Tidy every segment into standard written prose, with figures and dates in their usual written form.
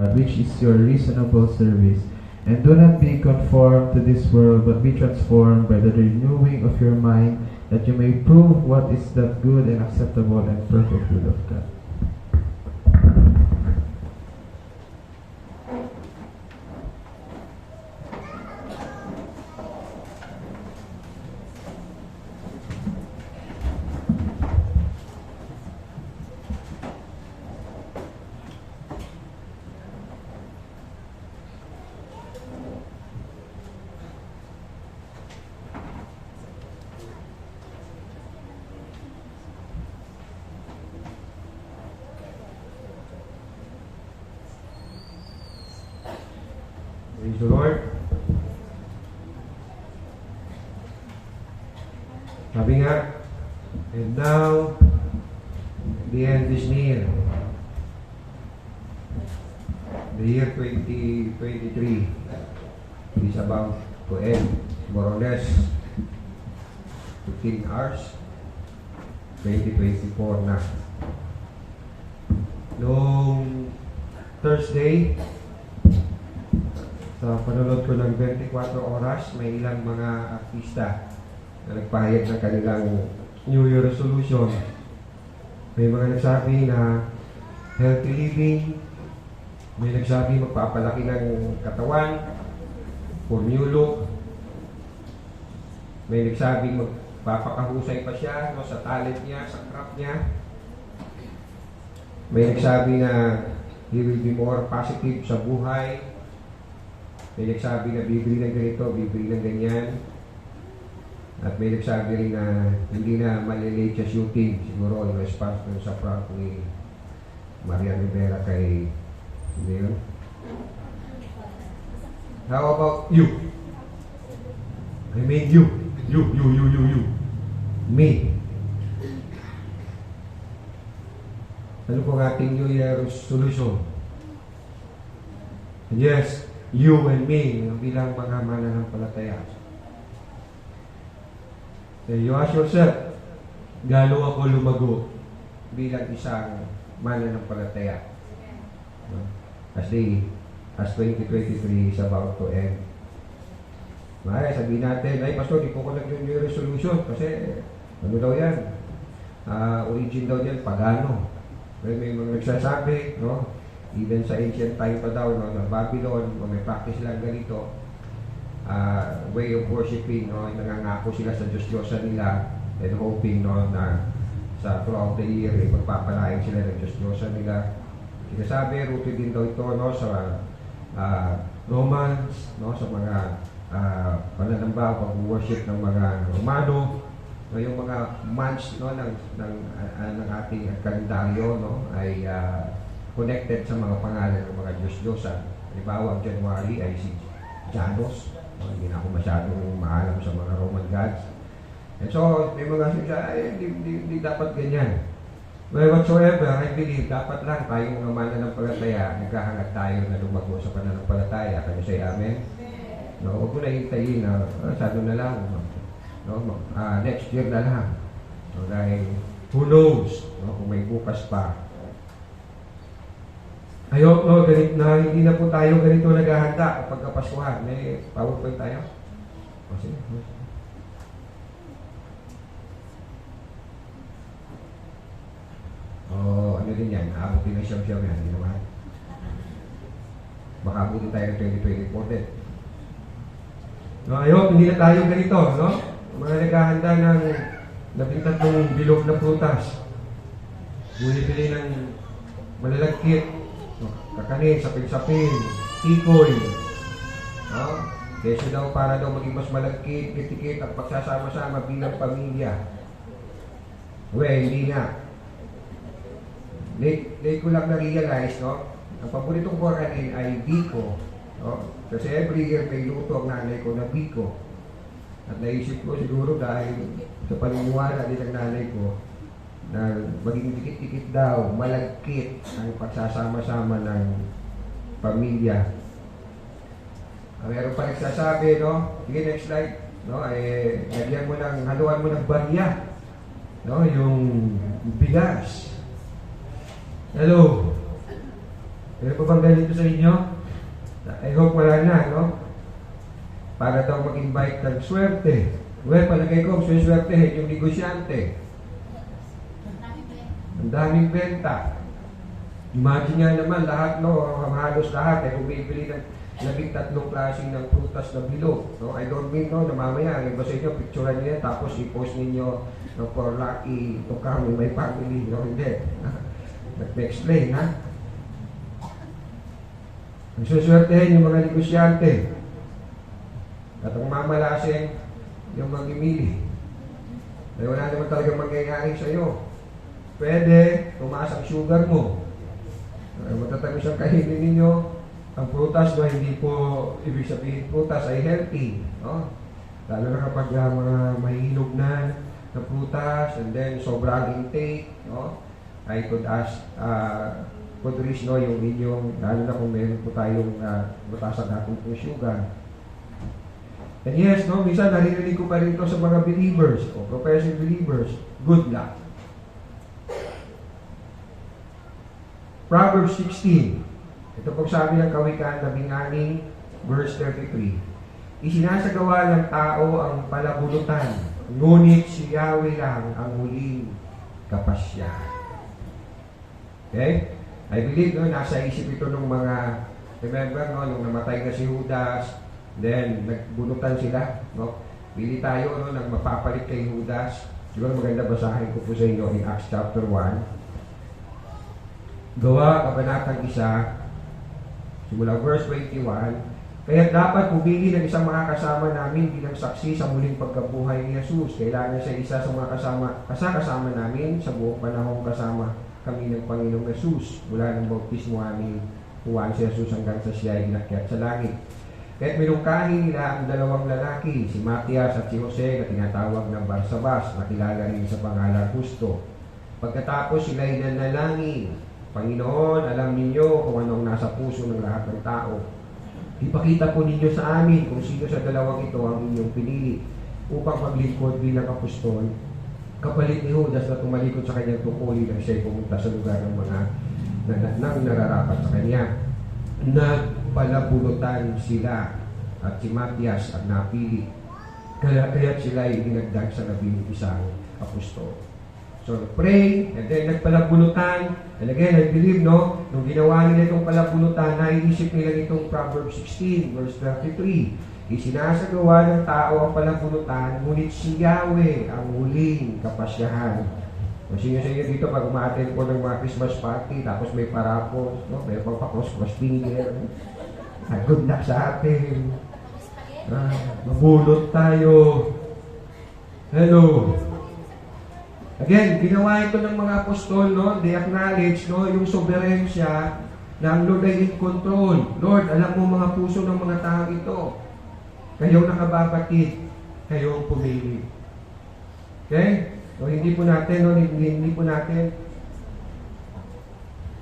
which is your reasonable service. And do not be conformed to this world, but be transformed by the renewing of your mind, that you may prove what is that good and acceptable and perfect will of God. Praise the Lord. Sabi nga, and now the end is near. The year 2023 is about to end, more or less 15 hours. 2024 na. Noong Thursday, sa panonood ko ng 24 oras, may ilang mga artista na nagpahayag ng kanilang New Year resolution. May mga nagsabi na healthy living, may nagsabi magpapalaki ng katawan for new look, may nagsabi magpapakahusay pa siya sa talent niya, sa craft niya, may nagsabi na he will be more positive sa buhay, may nagsabi na bibili ng ganito, bibili ng ganyan. At may nagsabi rin na hindi na malilate sa shooting. Siguro yung response dun sa prank ni Maria Rivera kay hindi yun. How about you? I mean you. You. Me. Ano pong ating New Year resolution? Yes, you and me bilang mga mananampalataya. So you ask yourself, gaano ako lumago bilang isang mananampalataya? As 2023 is about to end. May sabihin natin, ay pastor, di po ko nag-New Year resolution kasi ano daw yan? Origin daw yan, pagano. May mga nagsasabi, no? Even sa ancient time pa daw, no, na Babylon, may practice lang ganito, way of worshiping, no, nangangako sila sa Diyos-Diyosan nila and hoping, no, na sa throughout the year, magpapalain sila ng Diyos-Diyosan nila. Sinasabi, rooted din daw ito, no, sa Romans, no, sa mga pananamba, pag-worship ng mga Romano, no, yung mga months, no, ng ating kalendaryo, no, ay connected sa mga pangalan ng mga Diyos-Diyosan. Halimbawa, ang January ay si Janus. Hindi na ako masyadong maalam sa mga Roman gods. And so, may mga sinasabi, hindi dapat ganyan. Well, whatsoever, I believe, dapat lang tayong mga mananampalataya, nagkahangad tayo na lumago sa pananampalataya. Can you say amen? No, huwag mo na hintayin na, sado na lang. No? Next year na lang. No, dahil, who knows, no, kung may bukas pa. I hope, no, ganit na hindi na po tayo ganito naghahanda kapag kapasuhan. May PowerPoint tayo? O, sige. Ano din yan? Aabutin na siyam-siyam yan. Hindi naman. Baka abutin tayo ng 2024 din. No, I hope hindi na tayo ganito, no? Mga naghahanda ng 13 bilog na prutas. Bumibili ng malalagkit. Kakanin, sapin-sapin, tikoy. No? Kesyo daw para daw maging mas malagkit, kitikit at pagsasama-sama bilang pamilya. Hindi nga. Late ko lang na-realize, no? Ang paboritong ko kanin ay biko. No? Kasi every year may luto ang nanay ko na biko. At naisip ko siguro dahil sa paniniwala din ng nanay ko, na maging dikit-dikit daw, malagkit ang pagsasama-sama ng pamilya. Meron pa nagsasabi, no? Sige, next slide. No? Lagyan mo ng, haluan mo ng barya. No? Yung bigas. Hello? Meron pa bang ganito sa inyo? I hope wala na, no? Para daw mag-invite ng swerte. Well, palagay ko, swerte yung negosyante. Ang daming benta. Imagine nga naman, lahat, no, halos lahat, bumibili ng 13 klaseng ng prutas na bilog. No? I don't mean, no, na mamaya, iba sa inyo, picturean niyo yan, tapos i-post ninyo, no, for lucky to come, may family, no, hindi. Nag-explain, ha? Ang suswertehin yung mga negosyante. At ang mamalasin, yung mag-imili. Ay wala naman talaga mangyayari sa'yo. Pwede, tumaas ang sugar mo. Matatamis ang kainin ninyo. Ang prutas, no, hindi po, ibig sabihin prutas ay healthy. No? Lalo na kapag mga mahihinog na prutas, and then sobrang intake, no? I could ask, could reach, no, yung inyong, lalo na kung meron po tayong mataas ang ating po sugar. And yes, no, minsan naririnig ko pa rin ito sa mga believers o professing believers. Good luck. Proverbs 16. Ito pong sabi ng Kawikaan 16, verse 33. Isinasagawa ng tao ang palabulutan, ngunit si Yahweh lang ang huling kapasyahan. Okay? I believe, no, nasa isip ito ng mga, remember, no, nung namatay na si Judas, then, nagbunutan sila, no? Pili tayo, no, nang mapapalit kay Judas. Siguro maganda basahin ko po sa inyo in Acts chapter 1. Gawa, kabanatang 1, simula verse 21. Kaya dapat pumili ng isang makakasama namin bilang saksi sa muling pagkabuhay ni Jesus. Kailangan siya isa sa mga kasama namin sa buong panahon kasama kami ng Panginoong Jesus. Mula ng bautismo amin, puwan si Jesus hanggang sa siya ay inakyat sa langit. Kaya't minungkahi nila ang dalawang lalaki, si Matias at si Jose, na tinatawag ng Barsabas, na kilala rin sa pangalan Justo. Pagkatapos sila ay nanalangin, Panginoon, alam ninyo kung anong nasa puso ng lahat ng tao. Ipakita po ninyo sa amin kung sino sa dalawang ito ang inyong pinili upang maglingkod bilang apostol. Kapalit ni Judas na tumalikod sa kanyang tungkulin nang siya'y pumunta sa lugar ng mga nararapat sa kanya. Nagpalabunutan sila at si Matias ang napili. Kaya sila ay dinagdag sa 11 apostol. So, pray, and then nagpalabunutan. And again, I believe, no, nung ginawa nila itong palabunutan, naiisip nila itong Proverbs 16, verse 33. Isinasagawa ng tao ang palabunutan, ngunit si Yahweh ang huling kapasyahan. O sino sa inyo dito pag umaten po ng mga Christmas party, tapos may parapos, no? May pagpakos-cross finger. Good luck sa atin. Mabulot tayo. Hello. Again, ginawa ito ng mga apostol, no? They acknowledge, no, yung soberensya na ang Lord ay in control. Lord, alam mo mga puso ng mga tao ito. Kayo nakababatid, kayo pumili. Okay? So, hindi po natin, no, hindi po natin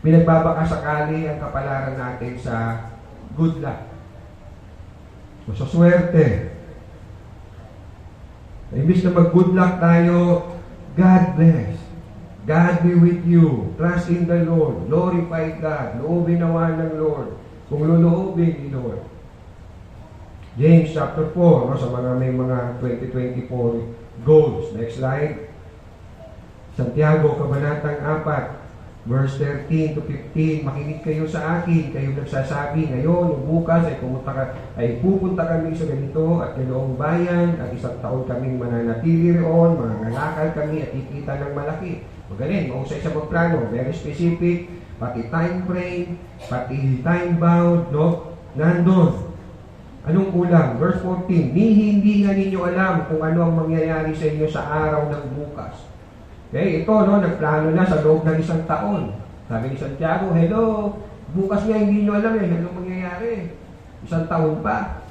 pinagbabakasakali ang kapalaran natin sa good luck. O sa swerte. Imbis na mag-good luck tayo, God bless. God be with you. Trust in the Lord. Glorify God. Loobin nawa ng Lord. Kung loloobin ni Lord. James chapter 4, no, sa may mga 2024 goals. Next slide. Santiago, kabanatang 4, verse 13 to 15. Makinig kayo sa akin. Kayo nagsasabi ngayon o bukas ay pupunta kami sa ganito at ganoong bayan at isang taon kaming mananatili roon, mangangalakal kami at kikita ng malaki. Magaling, mausay sa magplano, very specific, pati time frame, pati time bound, no? Nandun. Anong kulang? Verse 14, hindi nga ninyo alam kung ano ang mangyayari sa inyo sa araw ng bukas. Okay, ito, no, nagplano na sa loob ng isang taon. Sabi ni Santiago, hello, bukas nga hindi nyo alam anong mangyayari. Isang taon pa.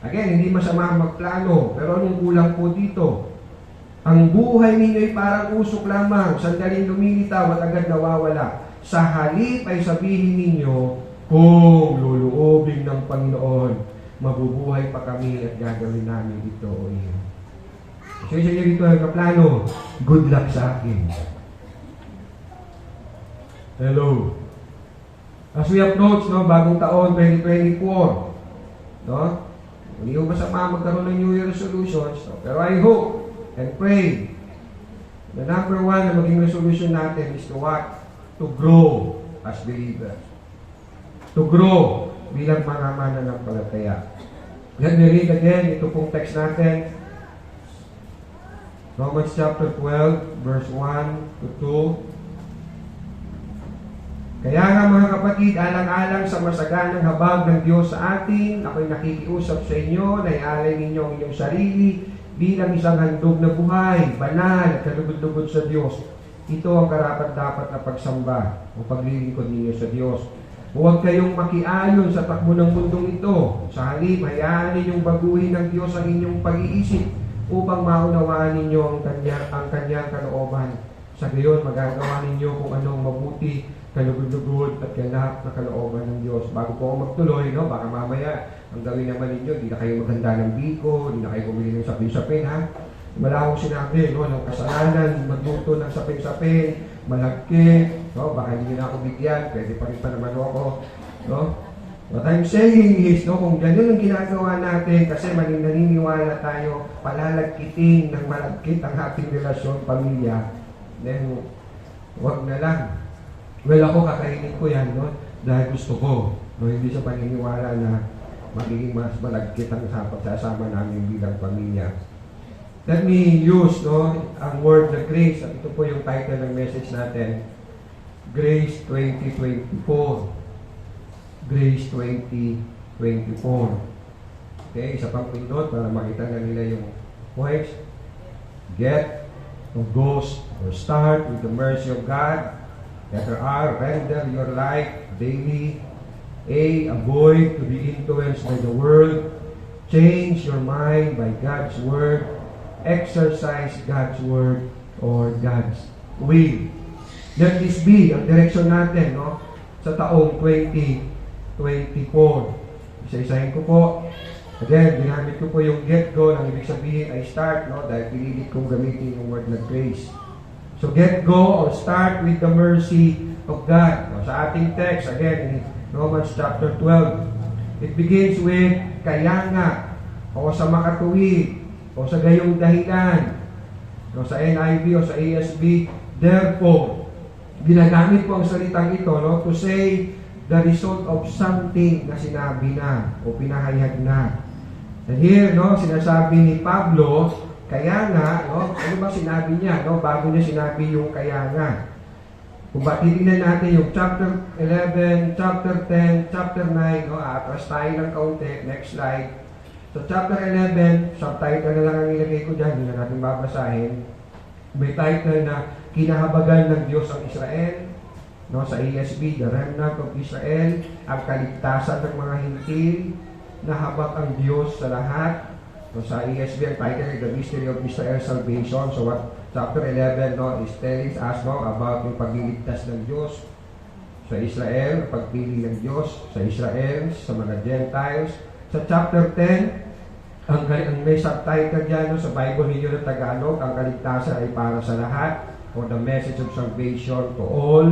Again, hindi masama magplano, pero anong kulang po dito? Ang buhay ninyo ay parang usok lamang, sandaling lumilitaw at agad nawawala. Sa halip ay sabihin ninyo, kung luluobin ng Panginoon, mabubuhay pa kami at gagawin namin ito o iyon. So, isa niyo dito ang kaplano, good luck sa akin. Hello. As we approach, no, bagong taon, 2024, no? Hindi ko masama magkaroon ng New Year resolutions, no? Pero I hope and pray the number one na maging resolution natin is to what? To grow as believers. To grow bilang mga mananampalataya. Let me read again ito pong text natin. Romans chapter 12, verse 1 to 2. Kaya nga mga kapatid, alang-alang sa masaganang habag ng Diyos sa atin, ako'y nakikiusap sa inyo na ialay ninyo ang inyong sarili bilang isang handog na buhay, banal at kalugod-lugod sa Diyos. Ito ang karapat-dapat na pagsamba o paglilingkod ninyo sa Diyos. Huwag kayong makiayon sa takbo ng mundong ito. Sa halip, hayaan ninyong baguhin ng Diyos ang inyong pag-iisip upang maunawaan ninyo ang kanyang kalooban. Sa gayon, magagawa ninyo kung anong mabuti, kalugod-lugod at ganap na kalooban ng Diyos. Bago po ako magtuloy, no, baka mamaya, ang gawin naman ninyo, di na kayo maghanda ng biko, di na kayo bumili ng sapin-sapin, ha? Wala akong sinabi, no, ng kasalanan, magluto ng sapin-sapin, malagkit, no, baka hindi na ako bigyan, pwede pa rin pa naman ako, no? What I'm saying is, no, kung ganyan ang ginagawa natin, kasi naniniwala tayo, palalagkitin ng malagkit ang ating relasyon, pamilya, then, wag na lang. Well, ako kakainin ko yan, no? Dahil gusto ko. No? Hindi sa paniniwala na magiging mas malagkit ang pagsasama namin bilang pamilya. Let me use, no, ang word na grace. At ito po yung title ng message natin. Grace 2024. Grace 2024. Okay, isa pang pindot para makita na nila yung points. Get, or goes, or start with the mercy of God. Letter R, render your life daily. A, avoid to be influenced by the world. Change your mind by God's Word. Exercise God's Word or God's will. Let this be ang direksyon natin, no, sa taong 2024. Isa-isahin ko po. Again, ginamit ko po yung get go. Ang ibig sabihin ay start, no, dahil pinilit kong gamitin yung word na grace. So get go or start with the mercy of God. So, sa ating text, again, in Romans chapter 12, it begins with kaya nga, o sa makatuwid, o sa gayong dahilan, o sa NIV o sa ASB, therefore, ginagamit po ang salitang ito, no, to say the result of something na sinabi na o pinahayag na. And here, no, sinasabi ni Pablo, kaya nga, no, ano ba sinabi niya, no, bago niya sinabi yung kaya nga. Kung ba titignan natin yung chapter 11, chapter 10, chapter 9, no, atras tayo ng kaunti, next slide. So chapter 11, subtitle na lang ang nilagay ko dyan, hindi na natin babasahin. May title na Kinahabagan ng Diyos ang Israel, no, sa ESV, The Remnant of Israel, ang kaligtasan ng mga hintil, nahabag ang Diyos sa lahat. So sa ESV, ang title, The Mystery of Israel's Salvation. So what chapter 11, no, is telling us, no, about yung pagliligtas ng Diyos sa Israel, pagpili ng Diyos sa Israel, sa mga Gentiles. Sa chapter 10, ang may subtitle dyan, no, sa Bible ninyo na Tagalog, ang kaligtasan ay para sa lahat, or the message of salvation to all.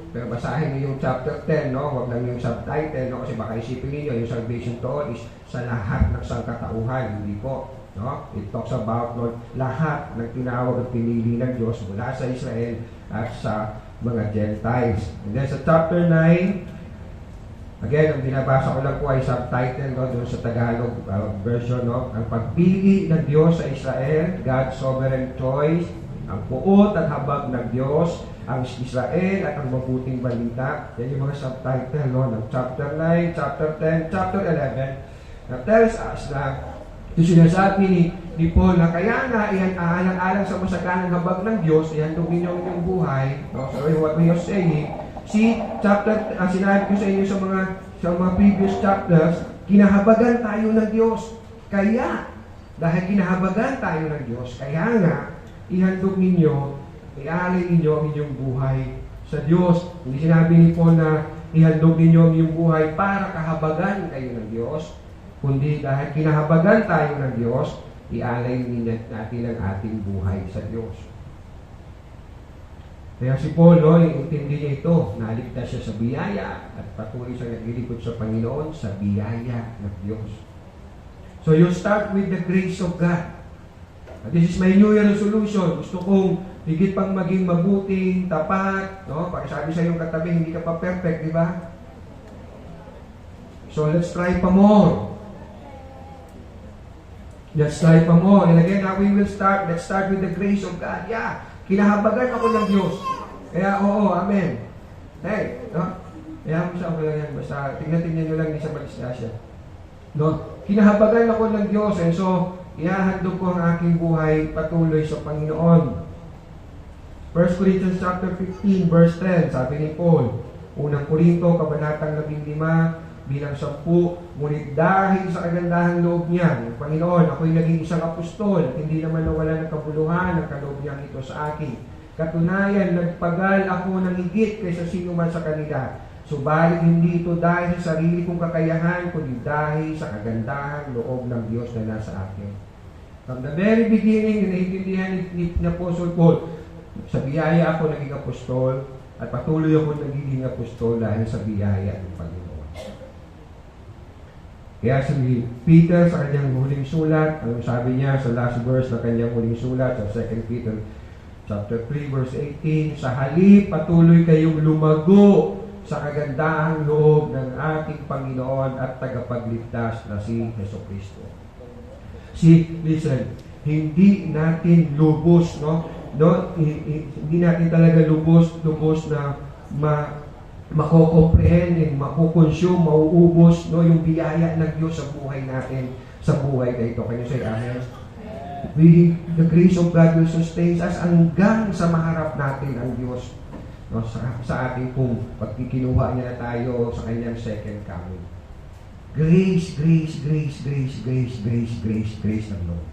Pero basahin niyo yung chapter 10, no, huwag lang yung subtitle, no, kasi baka isipin niyo yung salvation to all is sa lahat ng sangkatauhan, hindi po. No? It talks about, no, lahat ng tinawag at pinili ng Diyos mula sa Israel at sa mga Gentiles. And then sa chapter 9, again, ang binabasa ko lang po ay subtitle, no, doon sa Tagalog version, no, ang pagpili ng Diyos sa Israel, God's sovereign choice, ang puot at habag ng Diyos, ang Israel at ang mabuting balita. Yan yung mga subtitle, no, ng chapter 9, chapter 10, chapter 11, na tells us na yung sinasabi ni Paul na kaya nga iyan alang-alang sa masaganang habag ng Diyos, iyan ninyo ang inyong buhay. No? So what we are saying, chapter, sinabi ko sa inyo sa mga previous chapters, kinahabagan tayo ng Diyos. Kaya, dahil kinahabagan tayo ng Diyos, kaya nga, ihandog ninyo, ialay ninyo ang inyong buhay sa Diyos. Hindi sinabi ni Paul na ihandog ninyo ang inyong buhay para kahabagan kayo ng Diyos, kundi dahil kinahabagan tayo ng Diyos, ialay natin ang ating buhay sa Diyos. Kaya si Paul, no, intindi niya ito, naligtas siya sa biyaya at patuloy siya naglilingkod sa Panginoon sa biyaya ng Diyos. So you start with the grace of God. This is my New Year resolution. Gusto kong higit pang maging mabuting, tapat, no? Pakisabi sa iyong katabi, hindi ka pa perfect, di ba? So let's try pa more. Let's try pa more. And again, now we will start. Let's start with the grace of God. Yeah. Kinahabagan ako ng Diyos. Kaya, oo, amen. Hey, no? Kaya mo siya ako lang yan. Basta, tingnan-tingnan nyo lang, hindi sa malisya siya. No? Kinahabagan ako ng Diyos. And so, ihahandog ko ang aking buhay patuloy sa Panginoon. 1 Corinthians chapter 15, verse 10, sabi ni Paul, unang Korinto, kabanatang 15, bilang 10, ngunit dahil sa kagandahang loob niya, ng Panginoon, ako'y naging isang apostol, at hindi naman nawala ng kabuluhan ng kaloob niyang ito sa akin. Katunayan, nagpagal ako ng higit kaysa sino man sa kanila. Subalit hindi ito dahil sa sarili kong kakayahan, kundi dahil sa kagandahang loob ng Diyos na nasa akin. From the very beginning, naiintindihan ni Apostle Paul, sa biyaya ako naging apostol, at patuloy ako nagiging apostol dahil sa biyaya ng Panginoon. Kaya si Peter sa kanyang huling sulat, anong sabi niya sa last verse ng kanyang huling sulat sa 2 Peter chapter 3 verse 18, sa halip patuloy kayong lumago sa kagandahang loob ng ating Panginoon at tagapagligtas na si Jesucristo. Listen, hindi natin lubos, hindi natin talaga lubos na mako-comprehend, mako-consume, mauubos, yung biyaya ng Diyos sa buhay natin, sa buhay na ito. Can you say amen? The grace of God will sustain us hanggang sa maharap natin ang Diyos, sa ating kung pagkikinuha niya na tayo sa kanyang second coming. Grace, grace, grace, grace, grace, grace, grace, grace ng Lord.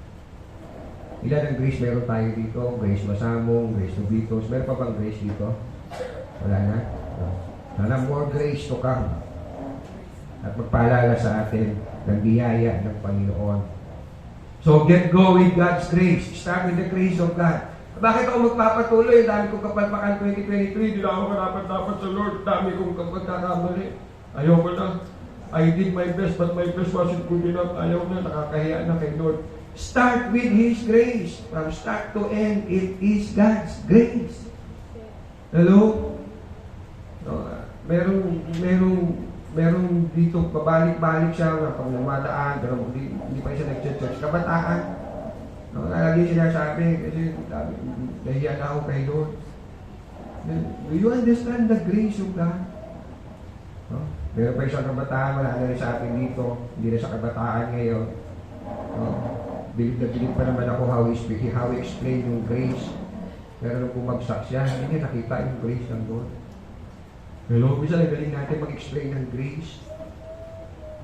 Ilan ang grace meron tayo dito? Grace Masamong, Grace Nubitos. Meron pa bang grace dito? Wala na? Sana more grace to come. At magpaalala sa atin ng biyaya ng Panginoon. So get go with God's grace. Start with the grace of God. Bakit ako magpapatuloy? Dami kong kapalpakan 2023. Di na ako dapat sa Lord. Dami kong kapagkakamali. Ayoko na. I did my best, but my best wasn't good enough. Ayaw na, nakakahiya na kay Lord. Start with His grace. From start to end, it is God's grace. Hello? Merong dito, pabalik-balik siya pag namadaan, pero hindi pa siya nag-church. Kabataan. Lagi sinasabi, kasi nahiya na ako kay Lord. Do you understand the grace of God? Meron pa isang kabataan, wala na rin sa atin dito, hindi na sa kabataan ngayon. Bilib na bilib pa naman ako how he explain yung grace. Pero nung bumagsak siya, hindi niya nakita yung grace ng Lord. Hello, bisa galing natin mag-explain ng grace,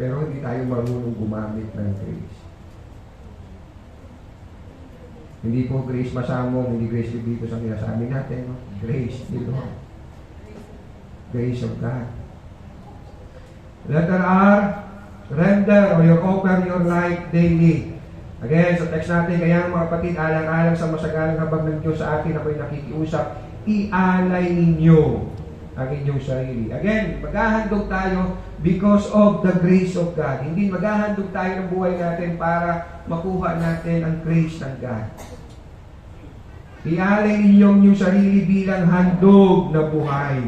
pero hindi tayo marunong gumamit ng grace. Hindi po grace Masamong, hindi grace Nubitos ang sinasabi natin, grace ni Lord. Grace of God. Letter R, render or you offer your life daily. Again, sa text natin, kaya mga kapatid, alang-alang sa masagalang habag ng Diyos sa atin, ako'y nakikiusap, ialay ninyo ang inyong sarili. Again, maghahandog tayo because of the grace of God. Hindi maghahandog tayo ng buhay natin para makuha natin ang grace ng God. Ialay ninyong inyong sarili bilang handog na buhay.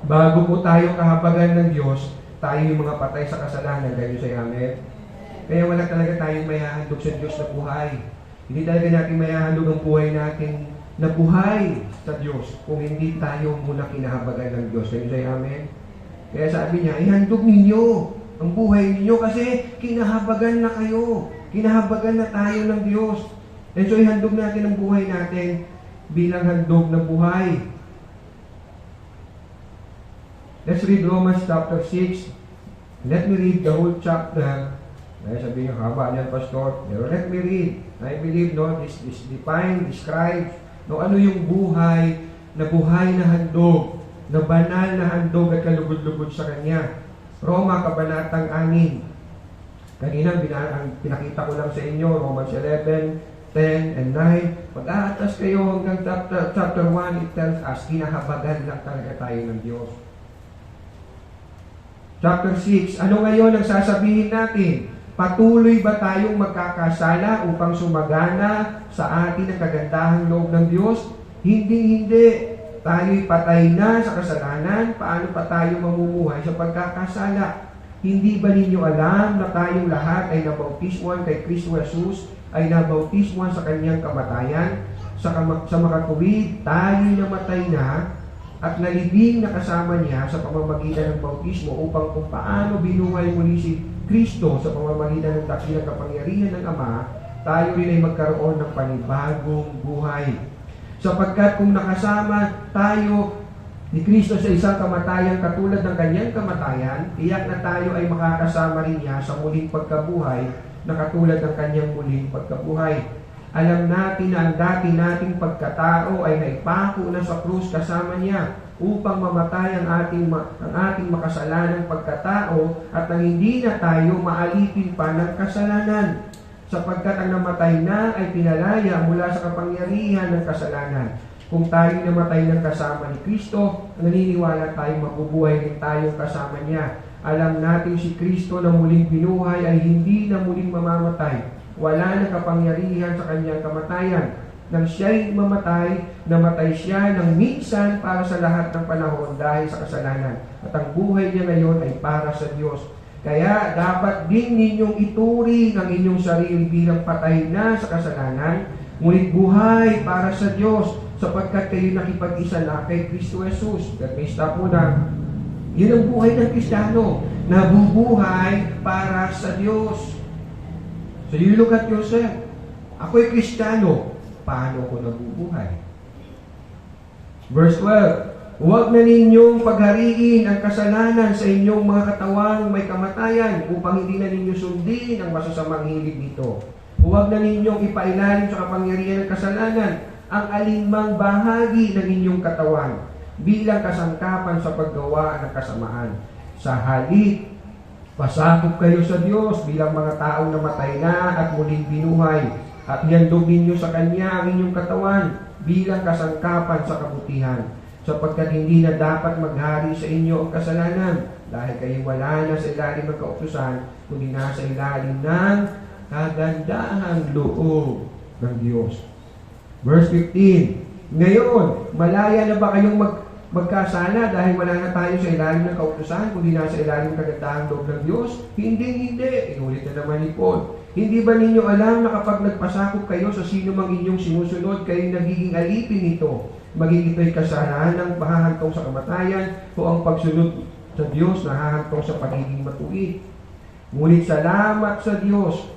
Bago po tayo kahabagan ng Diyos, tayo yung mga patay sa kasalanan. Ganyan say amen. Kaya wala talaga tayong mayahandog sa Diyos na buhay. Hindi talaga natin mayahandog ang buhay natin na buhay sa Diyos kung hindi tayo muna kinahabagan ng Diyos. Can you say amen? Kaya sabi niya, ihandog ninyo ang buhay ninyo kasi kinahabagan na kayo. Kinahabagan na tayo ng Diyos. And so ihandog natin ang buhay natin bilang handog na buhay. Let's read Romans chapter 6. Let me read the whole chapter. Sabi niyo, haba niyan, Pastor. Pero let me read. I believe, this define, describe, ano yung buhay na handog, na banal na handog at kalugod-lugod sa Kanya. Roma, kabanatang 6. Kanina, pinakita ko lang sa inyo, Romans 11, 10 and 9. Pag-aatas kayo hanggang chapter 1, it tells us, kinahabagan lang talaga tayo ng Diyos. Chapter 6, ano ngayon ang sasabihin natin? Patuloy ba tayong magkakasala upang sumagana sa atin ang kagandahang loob ng Diyos? Hindi. Tayo'y patay na sa kasalanan. Paano pa tayo mamumuhay sa pagkakasala? Hindi ba ninyo alam na tayong lahat ay nabautismuhan kay Kristo Jesus, ay nabautismuhan sa kanyang kamatayan? Sa makatuwid, tayo'y namatay na at nalibing na kasama niya sa pamamagitan ng bautismo upang kung paano binuhay muli si Kristo sa pamamagitan ng dakilang kapangyarihan ng Ama, tayo rin ay magkaroon ng panibagong buhay. Sapagkat kung nakasama tayo ni Kristo sa isang kamatayan katulad ng kanyang kamatayan, tiyak na tayo ay makakasama rin niya sa muling pagkabuhay na katulad ng kanyang muling pagkabuhay. Alam natin na ang dati nating pagkatao ay naipako na sa krus kasama niya upang mamatay ang ating makasalanang pagkatao at nang hindi na tayo maalipin pa ng kasalanan. Sapagkat ang namatay na ay pinalaya mula sa kapangyarihan ng kasalanan. Kung tayo namatay ng kasama ni Kristo, naniniwala tayo mabubuhay din tayong kasama niya. Alam natin si Kristo na muling binuhay ay hindi na muling mamamatay. Wala na kapangyarihan sa kanyang kamatayan. Nang siya'y mamatay, namatay siya ng minsan para sa lahat ng panahon dahil sa kasalanan. At ang buhay niya ngayon ay para sa Diyos. Kaya dapat din ninyong ituring ang inyong sarili bilang patay na sa kasalanan, ngunit buhay para sa Diyos, sapagkat kayo nakipag-isa na kay Kristo Jesus. At may stop muna. Yun ang buhay ng Kristiyano, nabubuhay para sa Diyos. So you look at yourself. Ako'y Kristiyano. Paano ko nabubuhay? Verse 12. Huwag na ninyong paghariin ang kasalanan sa inyong mga katawang may kamatayan upang hindi na ninyo sundin ang masasamang hilig nito. Huwag na ninyong ipailalim sa kapangyarihan ng kasalanan ang alinmang bahagi ng inyong katawan bilang kasangkapan sa paggawa ng kasamaan. Sa halip, pasakop kayo sa Diyos bilang mga taong namatay na at muling binuhay, at ihandog ninyo sa Kanya ang inyong katawan bilang kasangkapan sa kabutihan, sapagkat hindi na dapat maghari sa inyo ang kasalanan, dahil kayo wala na sa ilalim ng kautusan, kundi nasa ilalim ng kagandahang loob ng Diyos. Verse 15, ngayon, malaya na ba kayong magkasala dahil wala na tayo sa ilalim ng kautusan, kundi nasa ilalim ng kagandahang loob ng Diyos? Hindi. Inulit na naman ni Paul. Hindi ba ninyo alam na kapag nagpasakop kayo sa sino mang inyong sinusunod, kayo nagiging alipin nito? Maging ito'y kasalanan ng mahahantong sa kamatayan o ang pagsunod sa Diyos na hahantong sa pagiging matuwid. Ngunit salamat sa Diyos,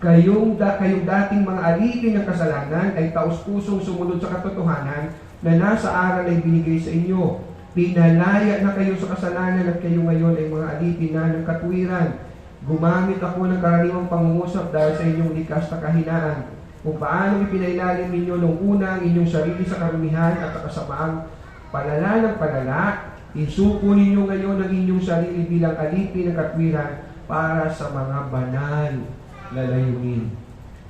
kayong dating mga alipin ng kasalanan ay taus-pusong sumunod sa katotohanan na nasa aral ay binigay sa inyo. Pinalaya na kayo sa kasalanan at kayo ngayon ay mga alipin na ng katuwiran. Gumamit ako ng karaniwang pangungusap dahil sa inyong likas na kahinaan, kung paano ipinailalim ninyo nung una ang inyong sarili sa karumihan at sa kasamaang palala ng palala. Isuko ninyo ngayon ang inyong sarili bilang alipin ng katwiran para sa mga banal na layunin.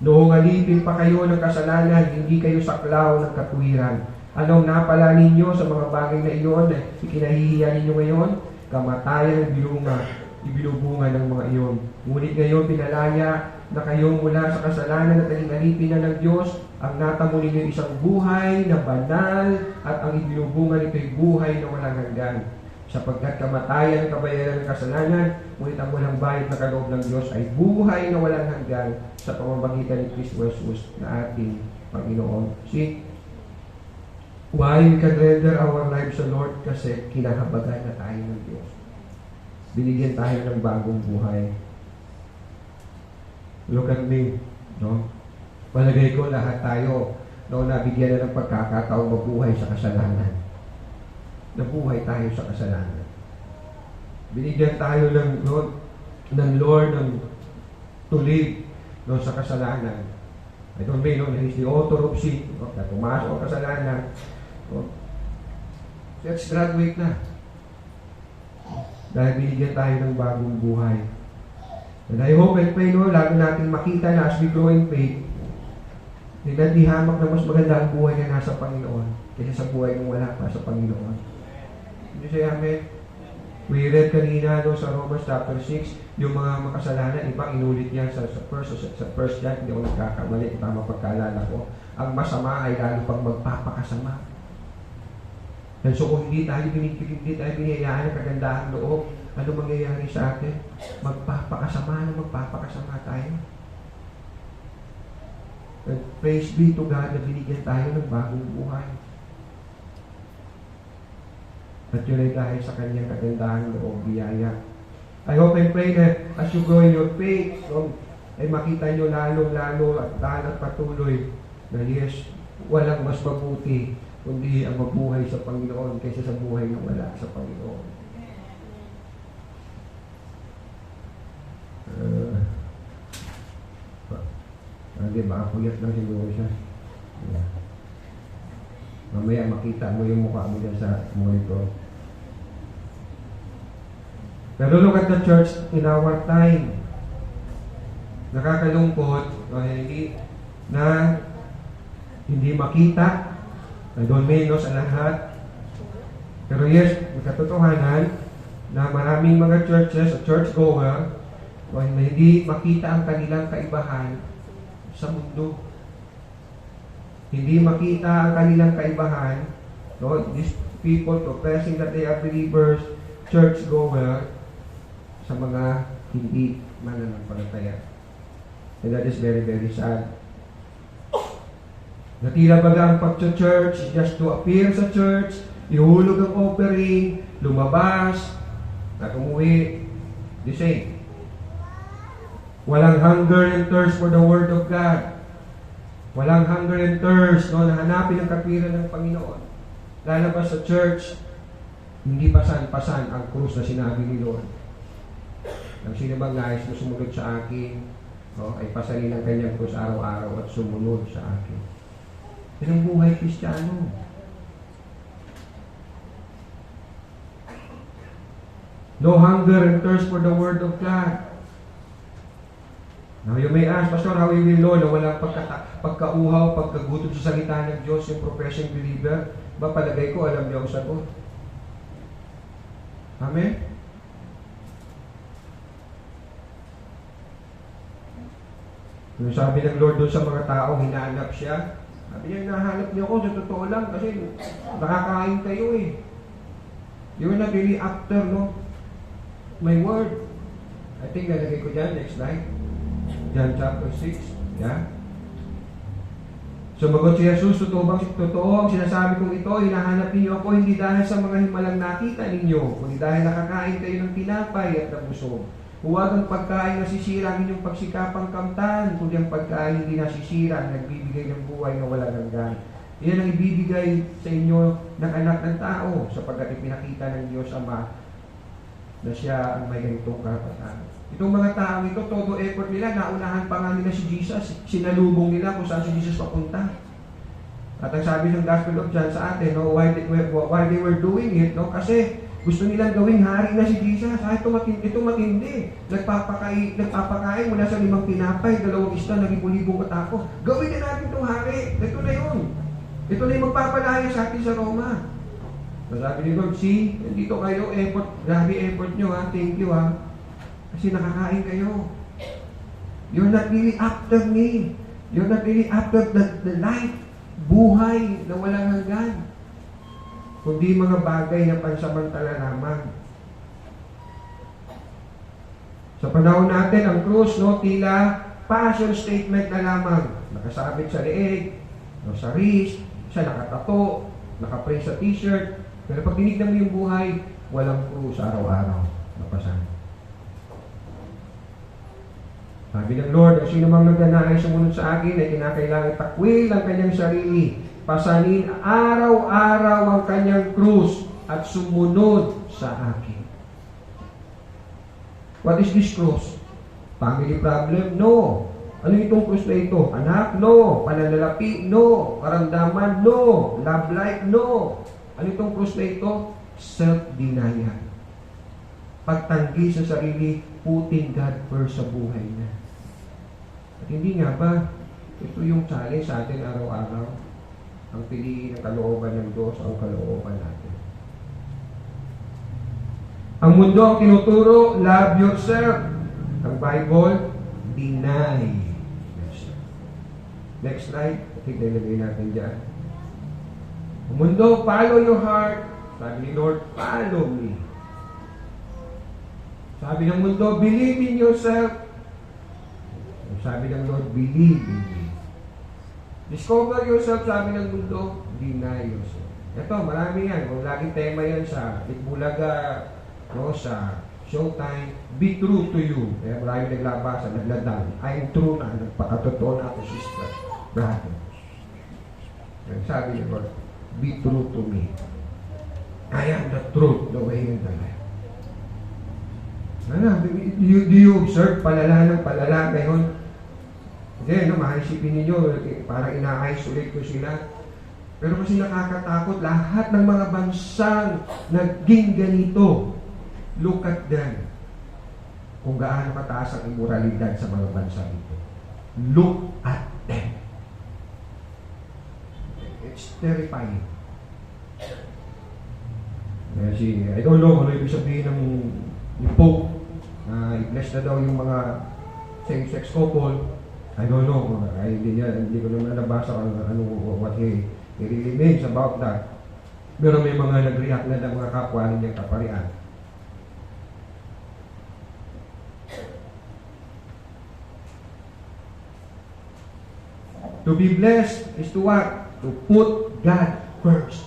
Noong alipin pa kayo ng kasalanan, hindi kayo saklaw ng katwiran. Anong napala ninyo sa mga bagay na iyon na ikinahihiya ninyo ngayon? Kamatayan ang ibinubunga ng mga iyon. Ngunit ngayon pinalaya na kayo mula sa kasalanan at alipin na ng Diyos, ang natamo ninyo isang buhay na banal at ang ibinubunga nito'y buhay na walang hanggan. Sapagkat kamatayan ang kabayaran ng kasalanan, ngunit ang walang bayad na kaloob ng Diyos ay buhay na walang hanggan sa pamamagitan ni Kristo Jesus na ating Panginoon. See, why we can render our lives sa Lord? Kasi kinahabagan na tayo ng Diyos. Binigyan tayo ng bagong buhay. Look at me, no? Palagay ko lahat tayo noon nabigyan na ng pagkakataong mabuhay sa kasalanan. Nabuhay tayo sa kasalanan. Binigyan tayo ng Lord ng tulid sa kasalanan. I don't know, He's the author of sin. Pumasok ang kasalanan. Let's graduate na. Dahil binigyan tayo ng bagong buhay. And I hope and pray, Lord, lalo natin makita na as we grow in faith, Hindi hamak na mas maganda ang buhay na nasa Panginoon kaysa sa buhay ng wala pa sa Panginoon. Hindi siya amen. We read kanina sa Romans chapter 6, yung mga makasalanan, ibang inulit yan sa first John, hindi ako nagkakamali, tama pagkaalala ko. Ang masama ay lalo pang magpapakasama. And so kung hindi tayo biniyayaan ng kagandahang loob, ano mangyayari sa atin? Magpapakasama tayo. And praise be to God na binigyan tayo ng bagong buhay. At yun ay dahil sa kanyang kagandahang loob, biyaya. I hope and pray that as you grow in your faith, ay makita nyo lalong-lalo at patuloy na yes, walang mas mabuti kundi ang mabuhay sa Panginoon kaysa sa buhay na wala sa Panginoon. Hindi ba? Puyat lang siguro siya. Yeah. Mamaya makita mo yung mukha mo dyan sa monitor. Pero look at the church in our time. Nakakalungkot na hindi makita, na doon menos sa lahat. Pero yes, may katotohanan na maraming mga churches, churchgoer, na hindi makita ang kanilang kaibahan sa mundo. Hindi makita ang kanilang kaibahan, these people professing that they are believers, churchgoer, sa mga hindi mananampalataya. And that is very, very sad. Natila baga ang pag-church is just to appear sa church, ihulog ang offering, lumabas, at umuwi. The same. Walang hunger and thirst for the Word of God. Walang hunger and thirst na hanapin ang katwiran ng Panginoon. Lalabas sa church, hindi pasan-pasan ang krus na sinabi ni Lord. Ang sino bang nais na sumunod sa akin, ay pasanin ang kanyang krus araw-araw at sumunod sa akin. Yan ang buhay Kristiyano. No hunger and thirst for the Word of God. Now you may ask, Pastor, how we will know na walang pagkauhaw, pagkagutom sa salita ng Diyos yung professing believer? Ba palagay ko, alam niyo ang sagot. Amen? Yung sabi ng Lord doon sa mga tao, hinahanap siya. Sabi niya, hinahanap niyo ako, sa totoo lang, kasi nakakain kayo eh. You're not really after, my word. I think nalagay ko dyan, next slide. John chapter 6. Yeah. Sumagot si Jesus, totoo ang sinasabi kong ito, hinahanap ninyo ako hindi dahil sa mga himalang nakita ninyo, kundi dahil nakakain kayo ng tinapay at nabusog. Huwag ang pagkain na sisira ang inyong pagsikapang kamtan, kundi ang pagkain hindi nasisira, nagbibigay ng buhay na walang hanggan. Iyan ang ibibigay sa inyo ng anak ng tao, sapagkat ipinakita ng Diyos Ama na siya ang may ganitong karapatan. Itong mga tao ito, todo effort nila, naunahan pa nga nila si Jesus, sinalubong nila kung saan si Jesus papunta. At ang sabi ng Gospel of John sa atin, why they were doing it, kasi gusto nilang gawing hari na si Jesus. Ito matindi. Nagpapakain mula sa 5 tinapay, 2 isda, 10,000 katako. Gawin na natin itong hari. Ito na yun. Ito na yung magpapalaya sa atin sa Roma. Sabi ni Lord, dito kayo, effort, grabe effort nyo thank you kasi nakakain kayo. You're not really after me. You're not really after the life, buhay na walang hanggan. Kundi mga bagay na pansamantala lamang. Sa panahon natin, ang krus, tila passion statement na lamang. Nakasabit sa leeg, sa wrist, siya nakatato, nakapray sa t-shirt. Pero pag tinignan mo yung buhay, walang krus araw-araw. Napasan. Sabi ng Lord, sino mang nagnanais sumunod sa akin ay kinakailangan takwil ang kanyang sarili, pasanin araw-araw ang kanyang krus at sumunod sa akin. What is this cross? Family problem? No. Ano itong krus na ito? Anak? No. Pananalapi? No. Karamdaman? No. Love life? No. Ano itong krus na ito? Self-denial. Pagtanggi sa sarili, putting God first sa buhay na. At hindi nga ba, Ito yung challenge sa atin araw-araw. Ang piliin ng kalooban ng Diyos, ang kalooban natin. Ang mundo ang tinuturo, love yourself. Ang Bible, deny yourself. Next slide. I think nilagay natin dyan. Ang mundo, follow your heart. Sabi ni Lord, follow me. Sabi ng mundo, believe in yourself. Sabi ng Lord, believe in me. Discover yourself, sabi ng mundo, deny yourself. Ito, marami yan. Kung laging tema yan sa Itbulaga, no, sa Showtime, be true to you. Kaya marami naglabasa, nagladang. I'm true na, nagpakatotoo na ako, sister, brother. Sabi ni Lord, be true to me. I am the truth, the way, and the life. Ano, do you observe palala ng palala ngayon? Hindi, no, maisipin ninyo, parang ina-isolate ko sila. Pero kasi nakakatakot, lahat ng mga bansang naging ganito, look at them. Kung gaano kataas ang immoralidad sa mga bansa dito. Look at them. It's terrifying. Kasi, I don't know ano ibig sabihin ng Pope na i-bless na daw yung mga same-sex couple. I don't know. Hindi ko naman nabasa what he really means about that. Pero may mga nag-react na ng mga kapwa niyang kaparian. To be blessed is to what? To put God first.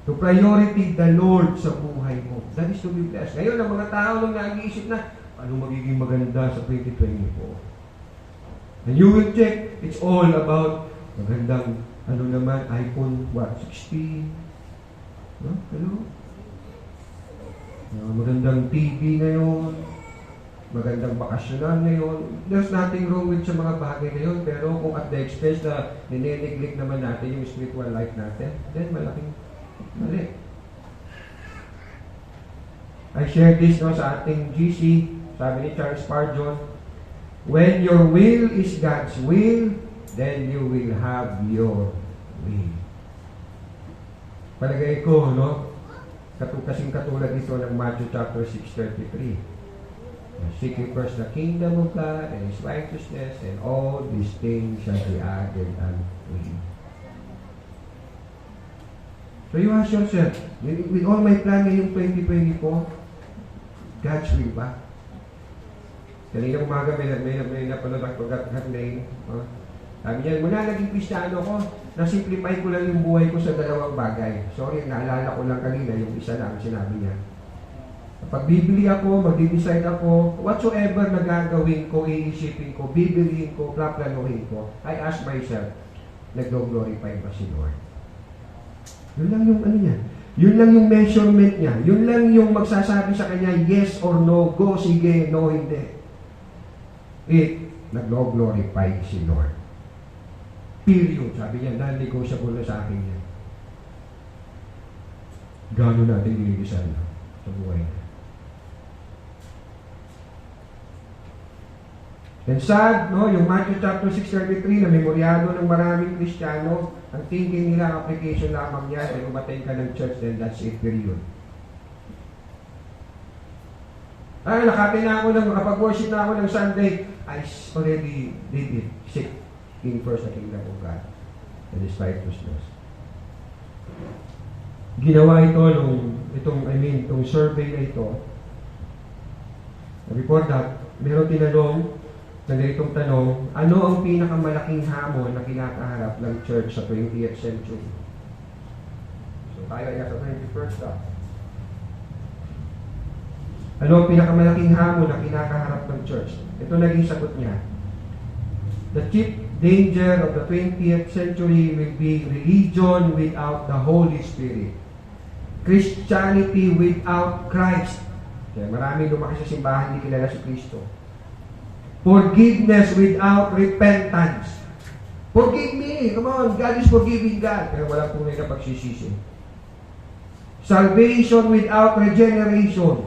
To priority the Lord sa buhay mo. That is to be blessed. Ngayon, ang mga tao nung nag-iisip na, ano magiging maganda sa 2024? And you will check, it's all about magandang, ano naman, iPhone, what, 16? No? Hello? Magandang TV ngayon, magandang bakasyonan ngayon. There's nothing wrong with sa mga bagay na yun, pero kung at the expense na nineneglect naman natin yung spiritual life natin, then malaking mali. I shared this no, sa ating GC, sabi ni Charles Spurgeon, when your will is God's will, then you will have your will. Palagay ko, no? Kasing katulad ito ng Matthew chapter 6:33. Seek ye first the kingdom of God and His righteousness, and all these things shall be added unto you. So you ask yourself, with all my plan ngayong 2024, God's will ba? Kanina umaga may napanood ako that name. Sabi niya, mula naging Kristiyano ko, na-simplify ko lang yung buhay ko sa dalawang bagay. Sorry, naalala ko lang kanina, yung isa lang sinabi niya. Pag bibili ako, mag-decide ako, whatsoever na gagawin ko, iisipin ko, bibilihin ko, plaplanuhin ko, I ask myself, nag-glorify ba si Lord? Yun lang yung ano niya. Yun lang yung measurement niya. Yun lang yung magsasabi sa kanya, yes or no, go, sige, no, hindi. Nag-glorify si Lord. Period. Sabi niya, non-negotiable na sa akin yan. Gano'n natin diligisan sa buhay na. And sad, no, yung Matthew chapter 6:33 na memoryado ng maraming Kristiyano, ang thinking nila, ang application lamang niya, ay umatay ka ng church, then that's it, period. Nakatay na ako nakapag-worship na ako ng Sunday, I already did it. Seeking first the kingdom of God and His righteousness. Ginawa ito itong survey na ito. Before that, meron tinanong na ganitong tanong, ano ang pinakamalaking hamon na kinakaharap ng church sa 20th century? So tayo ay nasa 21st na. Ano ang pinakamalaking hamon na kinakaharap ng church? Ito naging sagot niya. The chief danger of the 20th century will be religion without the Holy Spirit. Christianity without Christ. Kaya maraming lumaki sa simbahan, hindi kilala si Kristo. Forgiveness without repentance. Forgive me. Come on, God is forgiving God. Pero walang tunay na pagsisisi. Salvation without regeneration.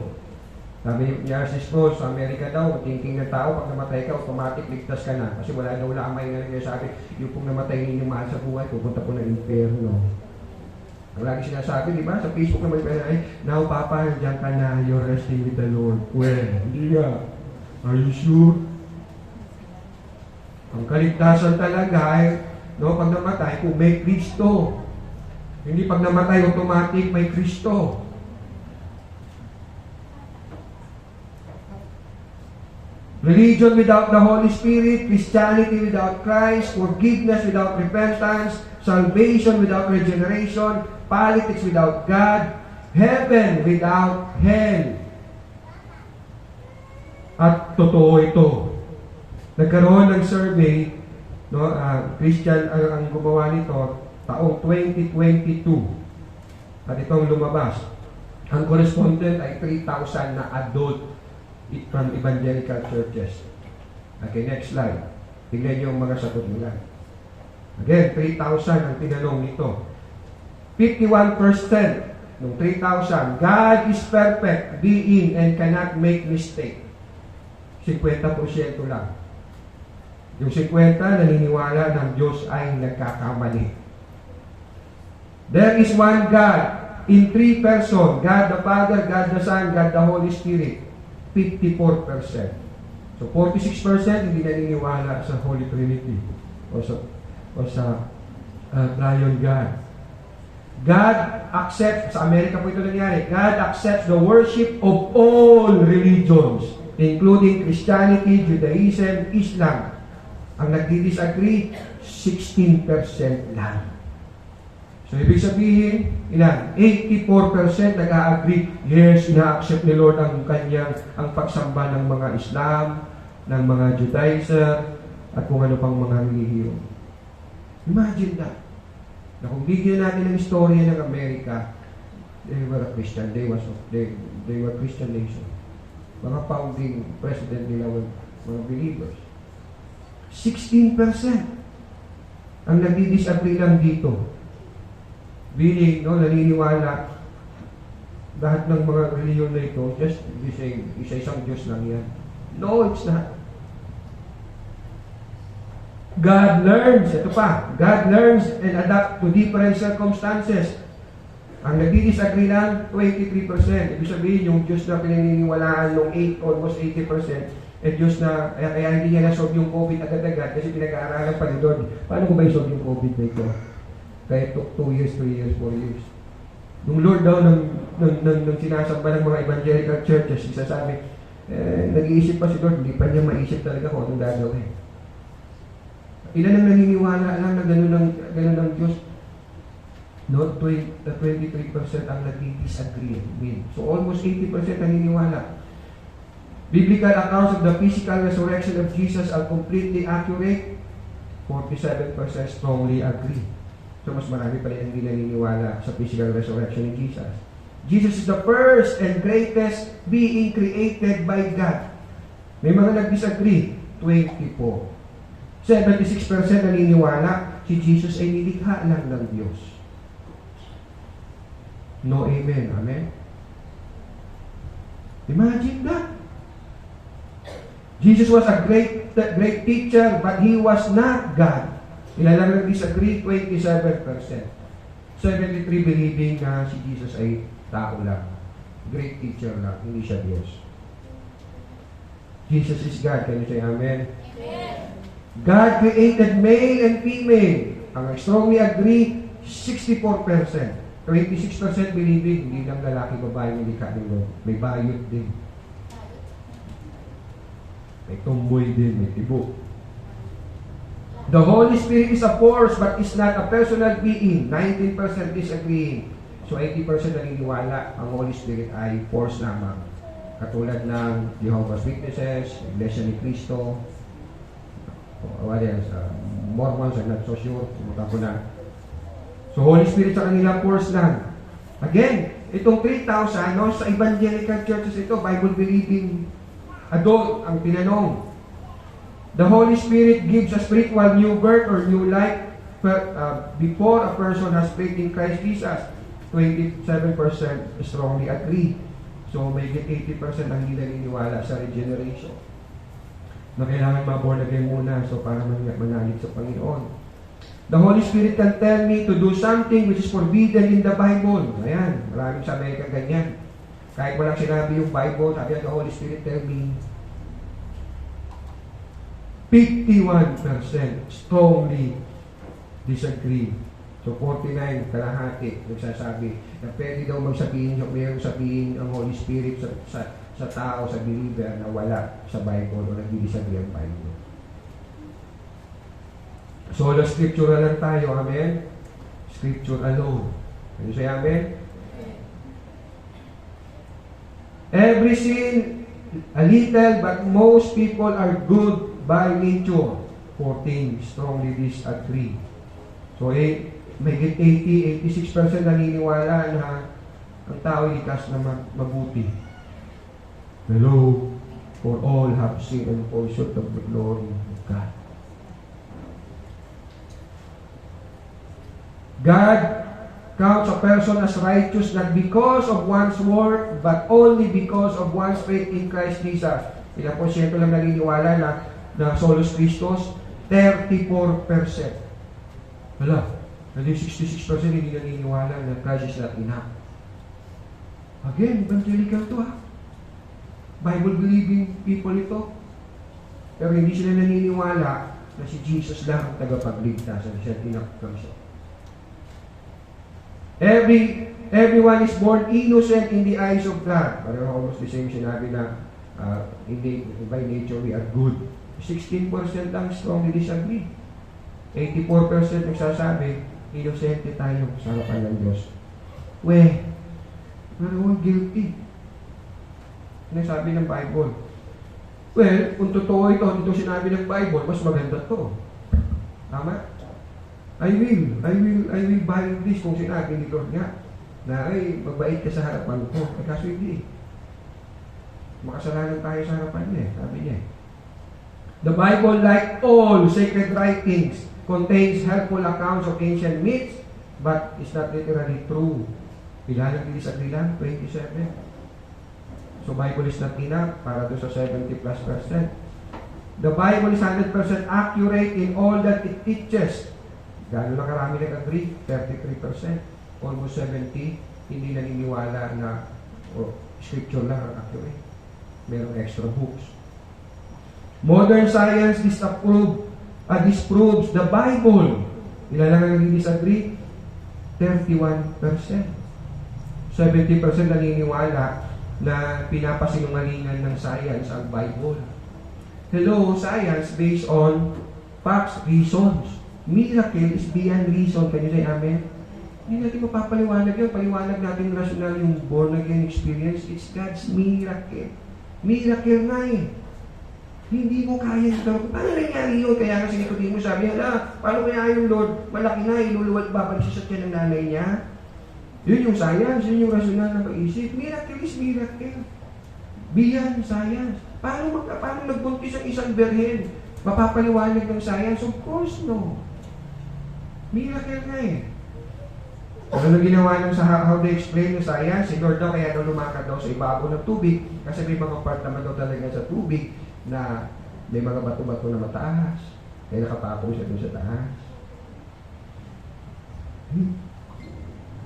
Sabi ni R.C. Sproul, sa Amerika daw, thinking ng tao, pag namatay ka, automatic ligtas ka na. Kasi wala daw lamay na rin sabi, yung pong namatay ninyong mahal sa buhay, pupunta po ng impyerno. Ang lagi sinasabi, di ba? Sa Facebook naman, ay, now, Papa, nandiyan ka na, you're resting with the Lord. Well, hindi nga. Are you sure? Ang kaligtasan talaga ay, no, pag namatay, kung may Kristo. Hindi pag namatay, automatic may Kristo. Religion without the Holy Spirit, Christianity without Christ, forgiveness without repentance, salvation without regeneration, politics without God, heaven without hell. At totoo ito. Nagkaroon ng survey, no, Christian ang gumawa nito, taong 2022. At itong lumabas. Ang correspondent ay 3,000 na adult from evangelical churches. Okay, next slide. Tingnan niyo ang mga sagot nila. Again, 3,000 ang tinanong nito. 51% ng 3,000, God is perfect being and cannot make mistake. 50% lang. Yung 50 naniniwala ng Diyos ay nagkakamali. There is one God in three persons, God the Father, God the Son, God the Holy Spirit. 54%. So 46% hindi naniniwala sa Holy Trinity o sa Triune God. God accepts, sa Amerika po ito nangyari, God accepts the worship of all religions, including Christianity, Judaism, Islam. Ang nagdi-disagree, 16% lang. So, ibig sabihin, ilan? 84% nag-a-agree, yes, ina-accept ni Lord ang pagsamba ng mga Islam, ng mga Judaizer, at kung ano pang mga relihiyon. Imagine that. Na kung bigyan natin ng istorya ng Amerika, they were a Christian, they were Christian nation. Mga founding president nila were mga believers. 16% ang nagdi-disagree lang dito. Meaning, no, naniniwala lahat ng mga reliyon na ito, just isa-isang Diyos lang yan. No, it's not. God learns, ito pa, God learns and adapt to different circumstances. Ang nagdi-disagree lang, 23%. Ibig sabihin, yung Diyos na pinaniniwalaan ng almost 80%, Diyos na, kaya hindi niya na-solve yung COVID agad-agad kasi pinag-aaralan pa ni Lord. Paano ko ba i-solve yung COVID na ito? Kaya took 2 years, 3 years, 4 years. Nung Lord daw, nung sinasamba ng mga evangelical churches, isasabi, nag-iisip pa si Lord, hindi pa niya maisip talaga kung anong gagawin. Ilan ang naniniwala lang na ganun ang Diyos? No, 23% ang nag-disagree with. So almost 80% naniniwala. Biblical accounts of the physical resurrection of Jesus are completely accurate. 47% strongly agree. So mas marami pa rin hindi naniniwala sa physical resurrection ni Jesus. Jesus is the first and greatest being created by God. May mga nag-disagree, 24. 76% naniniwala si Jesus ay nilikha lang ng Diyos. No amen. Amen? Imagine that. Jesus was a great teacher, but He was not God. Ilan lang nag-disagree? 27%. 73 believing na si Jesus ay tao lang. Great teacher lang, hindi siya Diyos. Jesus is God. Can you say amen? Amen. God created male and female. Ang strongly agree, 64%. 26% believing, hindi lang lalaki, babae, hindi ka din. May bayot din. May tomboy din, may tibo. The Holy Spirit is a force but is not a personal being. 19% disagreeing. So 80% naniniwala ang Holy Spirit ay force lamang. Katulad ng Jehovah's Witnesses, Iglesia ni Cristo, what else? Mormons, I'm not so sure. Sumuta ko na. So Holy Spirit sa kanila force lang. Again, itong 3,000, no, sa evangelical churches ito, Bible-believing adult ang tinanong. The Holy Spirit gives a spiritual new birth or new life before a person has faith in Christ Jesus. 27% strongly agree. So, may 80% ang hindi naniniwala sa regeneration. Na kailangan ma-born again muna, so para manalig sa Panginoon. The Holy Spirit can tell me to do something which is forbidden in the Bible. Ayan, maraming sa Amerika ganyan. Kahit walang sinabi yung Bible, sabi the Holy Spirit tell me, 51% strongly disagree. So 49, kalahati, nagsasabi na pwede daw magsabihin, mayroong sabihin ang Holy Spirit sa tao, sa believer na wala sa Bible o nagdi-disagree ang Bible. Solo scriptural lang tayo, amen? Scripture alone. Can you say amen? Every sin, a little, but most people are good by nature. 14, strongly disagree. So, may 86% naniniwala na ang tao likas na mabuti. Hello, for all have sinned and fall short of the glory of God. God counts a person as righteous not because of one's work, but only because of one's faith in Christ Jesus. Ilang porsyento lang naniniwala na solos Christos? 34%. Wala. Hindi 66% hindi naniniwala na Christ is not enough. Again, evangelical to Bible-believing people ito. Pero hindi sila naniniwala na si Jesus lang ang tagapagligtas and siya enough from siya. Everyone is born innocent in the eyes of God. Parang almost the same sinabi na by nature we are good. 16% lang strongly disagree. 84% nagsasabi, inosente tayo sa harapan ng Diyos. Parang guilty. Ano sabi ng Bible? Well, kung totoo ito sinabi ng Bible, mas maganda to. Tama? I will buy this kung sinabi ni Lord nga na mabait ka sa harapan ko. Kaso hindi. Makasalanan tayo sa harapan niya. Sabi niya. The Bible, like all sacred writings, contains helpful accounts of ancient myths, but is not literally true. Ilan ang disagree lang? 27. So Bible is not enough para doon sa 70+%. The Bible is 100% accurate in all that it teaches. Gano'n lang karami nag-agree? 33%. Almost 70%. Hindi naniniwala na scripture lang ang accurate. Merong extra books. Modern science disproves the Bible. Ilan lang ang disagree? 31%. 70% naniniwala na pinapasinungalingan ng science ang Bible. Hello, science based on facts, reasons. Miracle is beyond reason. Can you say amen? Hindi natin mapapaliwanag yun. Paliwanag natin rational yung born again experience. It's God's miracle. Miracle nga Hindi mo kaya ito. Paano nangyari yun? Kaya kasi Nicodemo sabi, paano kaya yung Lord? Malaki na, iluluwal babalik siya sa tiyan ng nanay niya. Yun yung science, yun yung rational na pag-isip. Miracle is miracle. Beyond science. Paano nagbuntis ang isang berhen? Mapapaliwanag ng science? Of course, no. Miracle nga Ano ginawa nung sa how they explain yung science? Si Lord daw kaya daw lumakad daw sa ibabaw ng tubig kasi may mga part naman daw talaga sa tubig na may mga bato-bato na mataas. Kaya nakapapong siya doon sa taas.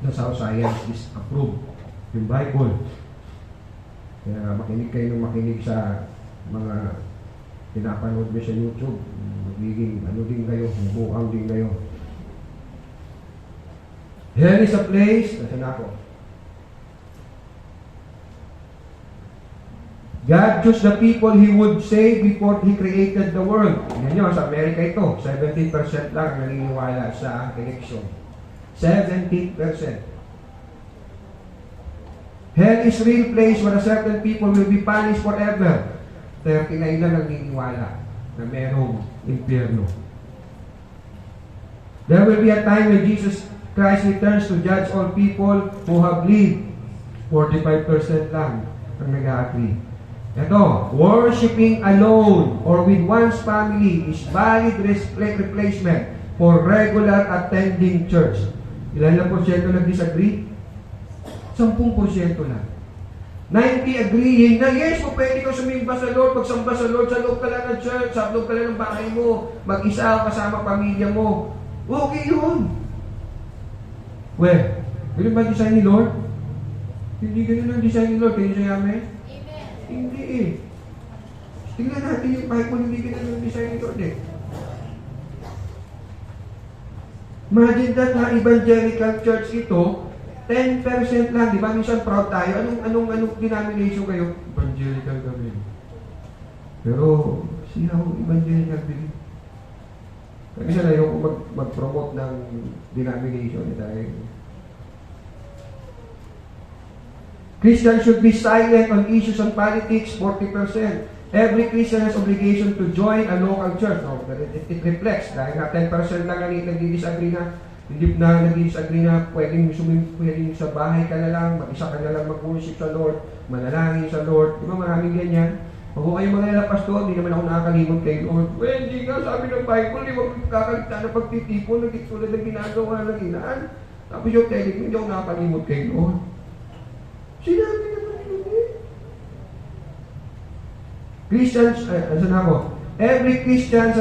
That's how science is approved. Yung Bible. Kaya makinig kayo ng makinig sa mga pinapanood nyo sa YouTube. Magiging din kayo, buang din kayo. Hell is a place, nasa na ako? God chose the people He would save before He created the world. Yan nyo, sa Amerika ito, 17% lang naniniwala sa election. 17%. Hell is real place where a certain people will be punished forever. 39 lang naniniwala na merong impyerno. There will be a time when Jesus Christ returns to judge all people who have lived. 45% lang ang nag-agree. Ito, worshiping alone or with one's family is valid replacement for regular attending church. Ilan lang porsyento nag-disagree? 10% lang. 90 agreeing na yes, kung pwede ka sumimba sa Lord, magsamba sa Lord, sa loob ka lang ng church, sa loob ka lang ng bahay mo, mag-isa o kasama pamilya mo. Okay yun. Well, ganun ba design ni Lord? Hindi ganun ang design ni Lord. Can you say amen? Amen. Hindi eh. Tingnan natin yung Bible, hindi ganun ang design ni Lord eh. Imagine that na evangelical church ito, 10% lang, di ba? Minsan proud tayo. Anong denomination kayo? Evangelical kami. Pero, see how evangelical believe. Kasi na yung mag-promote ng denomination dahil Christians should be silent on issues on politics, 40%. Every Christian has obligation to join a local church. No, it reflects dahil nga 10% lang nagdi-disagree na pwedeng sa bahay ka na lang, mag-isa ka na lang mag-worship sa Lord, manalangin sa Lord. Di ba maraming ganyan? Pag kayo mga nila pastor, hindi naman ako nakakalimot kay Lord. Well, hindi nga, sabi ng Bible, di ba kakaligta na pagtitipon, nagtitulad ng ginagawa ng inaan. Tapos yung telling mo, hindi ako nakakalimot kay Lord. Sinabi naman yun eh. Christians, every Christian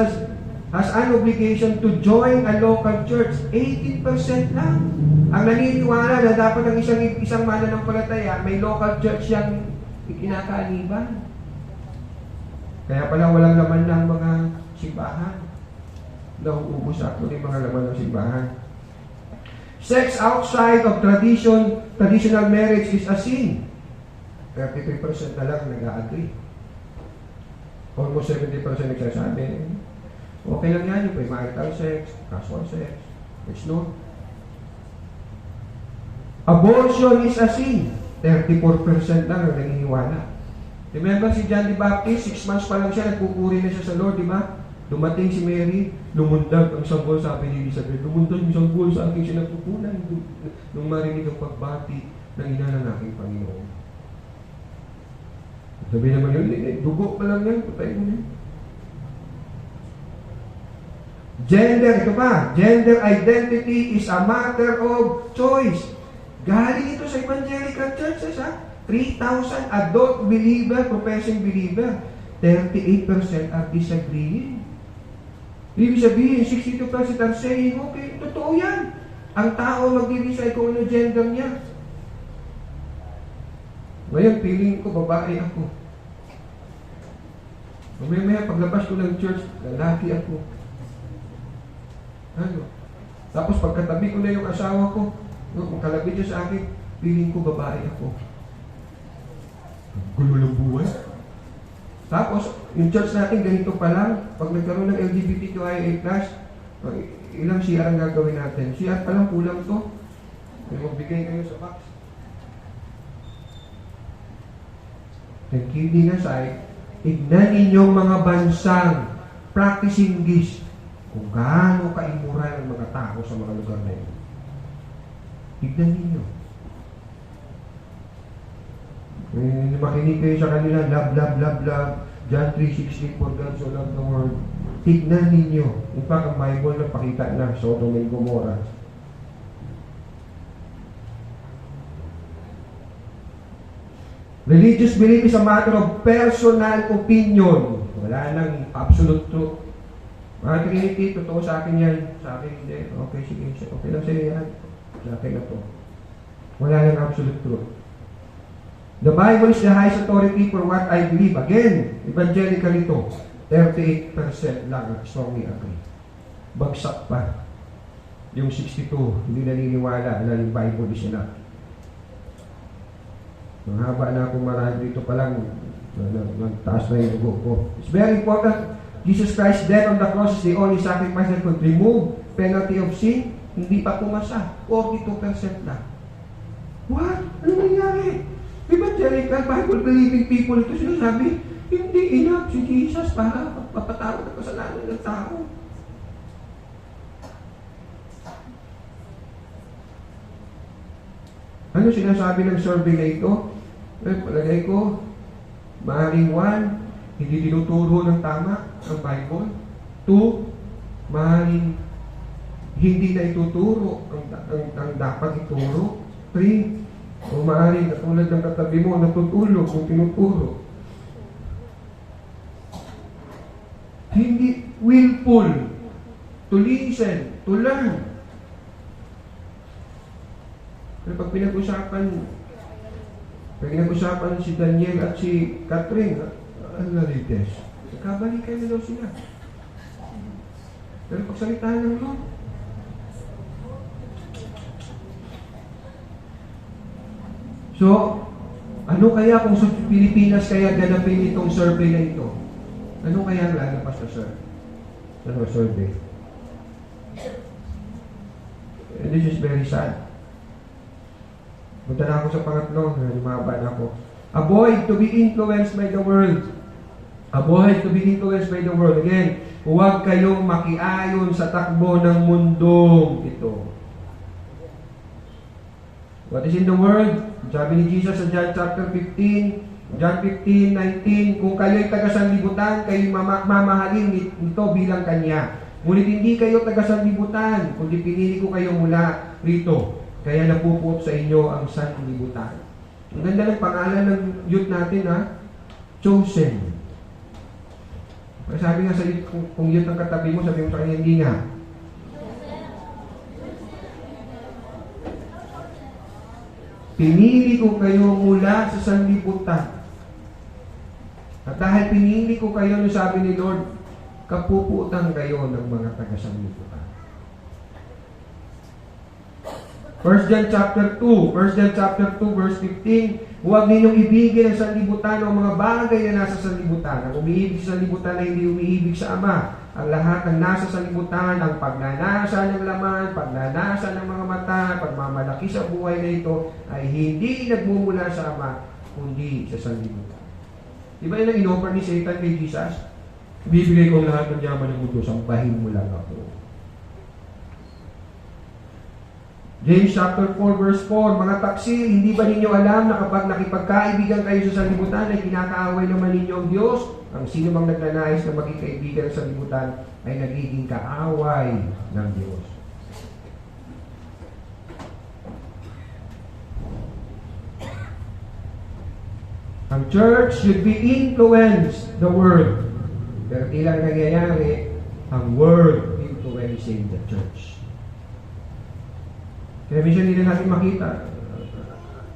has an obligation to join a local church. 18% lang. Ang naniniwala na dapat ang isang mananampalataya, may local church siyang ikinakaaniban. Kaya pala walang laman ng mga simbahan. Nauubos ako ng mga laman ng simbahan. Sex outside of traditional marriage is a sin. 33% na lang nag-agree. Almost 70% nagsasabi, okay lang yan, yung premarital sex, casual sex. It's not. Abortion is a sin. 34% lang ang naniniwala. Remember si John the Baptist, 6 months pa lang siya, nagpupuri na siya sa Lord, di ba? Dumating si Mary, lumundag ang sanggol, sabi ni Elizabeth, lumundag yung sanggol sa aking sinagpupunan nung marinig ang pagbati ng ina ng aking Panginoon. Sabi naman yun, dugo pa lang yan, patay mo yan. Gender, ito pa, gender identity is a matter of choice. Galing ito sa evangelical churches, ha? 3,000 adult believer, professing believer, 38% are disagreeing. Ibig sabihin, 62% are saying, okay, totoo yan. Ang tao mag-decide kung ano gender niya. Ngayon, feeling ko, babae ako. Mamaya paglabas ko ng church, lalaki ako. Ano? Tapos pagkatabi ko na yung asawa ko, kung kalabit siya sa akin, feeling ko, babae ako. Gulo ng buhay. Tapos, yung church natin, ganito pa lang. Pag nagkaroon ng LGBTQIA+, ilang CR ang gagawin natin? CR pa lang, kulang to. May magbigay kayo sa box. And kidding aside, tignan ninyong mga bansang practicing this kung gaano ka-immoral ang mga tao sa mga lugar na yun. Tignan ninyo. Makinig kayo sa kanila, love, love, love, love. John 3:16, for God so loved the world. Tignan ninyo. In fact, ang Bible na pakita na Sodom and Gomorrah. Religious belief is a matter of personal opinion. Wala nang absolute truth. Mga Trinity, totoo sa akin yan. Sa akin hindi. Okay, sige. Okay lang sa'yo yan. Sa akin na to. Wala nang absolute truth. The Bible is the highest authority for what I believe. Again, evangelical ito. 38% lang strongly agree. Bagsak pa. Yung 62, hindi naniniwala na yung Bible is enough. Mahaba na akong marami dito pa lang. Nagtaas na yung dugo ko. It's very important. Jesus Christ's death on the cross is the only sacrifice that could remove penalty of sin. Hindi pa pumasa. 42% lang. What? Ano nangyari? Evangelical Bible-believing people ito sinasabi, hindi enough si Jesus para papatawad ang kasalanan ng tao. Ano sinasabi ng survey na ito? Palagay ko, maaaring 1, hindi tinuturo ng tama ang Bible. 2, maaaring hindi na ituturo ang dapat ituro. 3, O maaaring katulad ng katabi mo, natutulog kung tinuturo. Hindi willful to listen, to learn. Pero pag pinag-usapan si Daniel at si Catherine, ang nalites. Kabalikan na daw sila. Pero pagsalitaan ng Lord, so, ano kaya kung sa Pilipinas kaya ganapin itong survey na ito? Ano kaya ang lalabas na survey? And this is very sad. Punta na ako sa pangatlo, lumaba na ako. Avoid to be influenced by the world. Avoid to be influenced by the world. Again, huwag kayong makiayon sa takbo ng mundong ito. What is in the world? Sabi ni Jesus sa John chapter 15, John 15:19, kung kayo'y taga-sanlibutan, kayo'y mamahalin nito bilang Kanya. Ngunit hindi kayo taga-sanlibutan, kundi pinili ko kayo mula rito. Kaya napupuot sa inyo ang sanlibutan. Ang ganda ng pangalan ng youth natin, ha? Chosen. Sabi nga sa youth, kung youth ang katabi mo, sabi mo sa kanya, hindi nga. Pinili ko kayo mula sa sanlibutan. At dahil pinili ko kayo, no, sabi ni Lord, kapuputan kayo ng mga taga-sanlibutan. 1 John chapter 2 verse 15, huwag ninyong ibigin ang sanlibutan o mga bagay na nasa sanlibutan. Ang umiibig sa sanlibutan ay hindi umiibig sa Ama. Ang lahat ng nasa sanlibutan, ang pagnanasa ng laman, pagnanasa ng mga mata, pagmamalaki sa buhay na ito, ay hindi nagmumula sa Ama, kundi sa sanlibutan. Diba yun ang inoffer ni Satan kay Jesus? Bibigay ko ang lahat ng yaman ng mundo, sambahin mo lang ako. James chapter 4 verse 4, mga taksil, hindi ba ninyo alam na kapag nakipagkaibigan kayo sa sanlibutan ay kinakaaway naman ninyo ang Diyos? Ang sino mang nagnanais na maging kaibigan sa sanlibutan ay nagiging kaaway ng Diyos. Ang church should be influence the world. Pero ilang nangyayari, ang world influencing the church. Kaya minsan hindi natin makita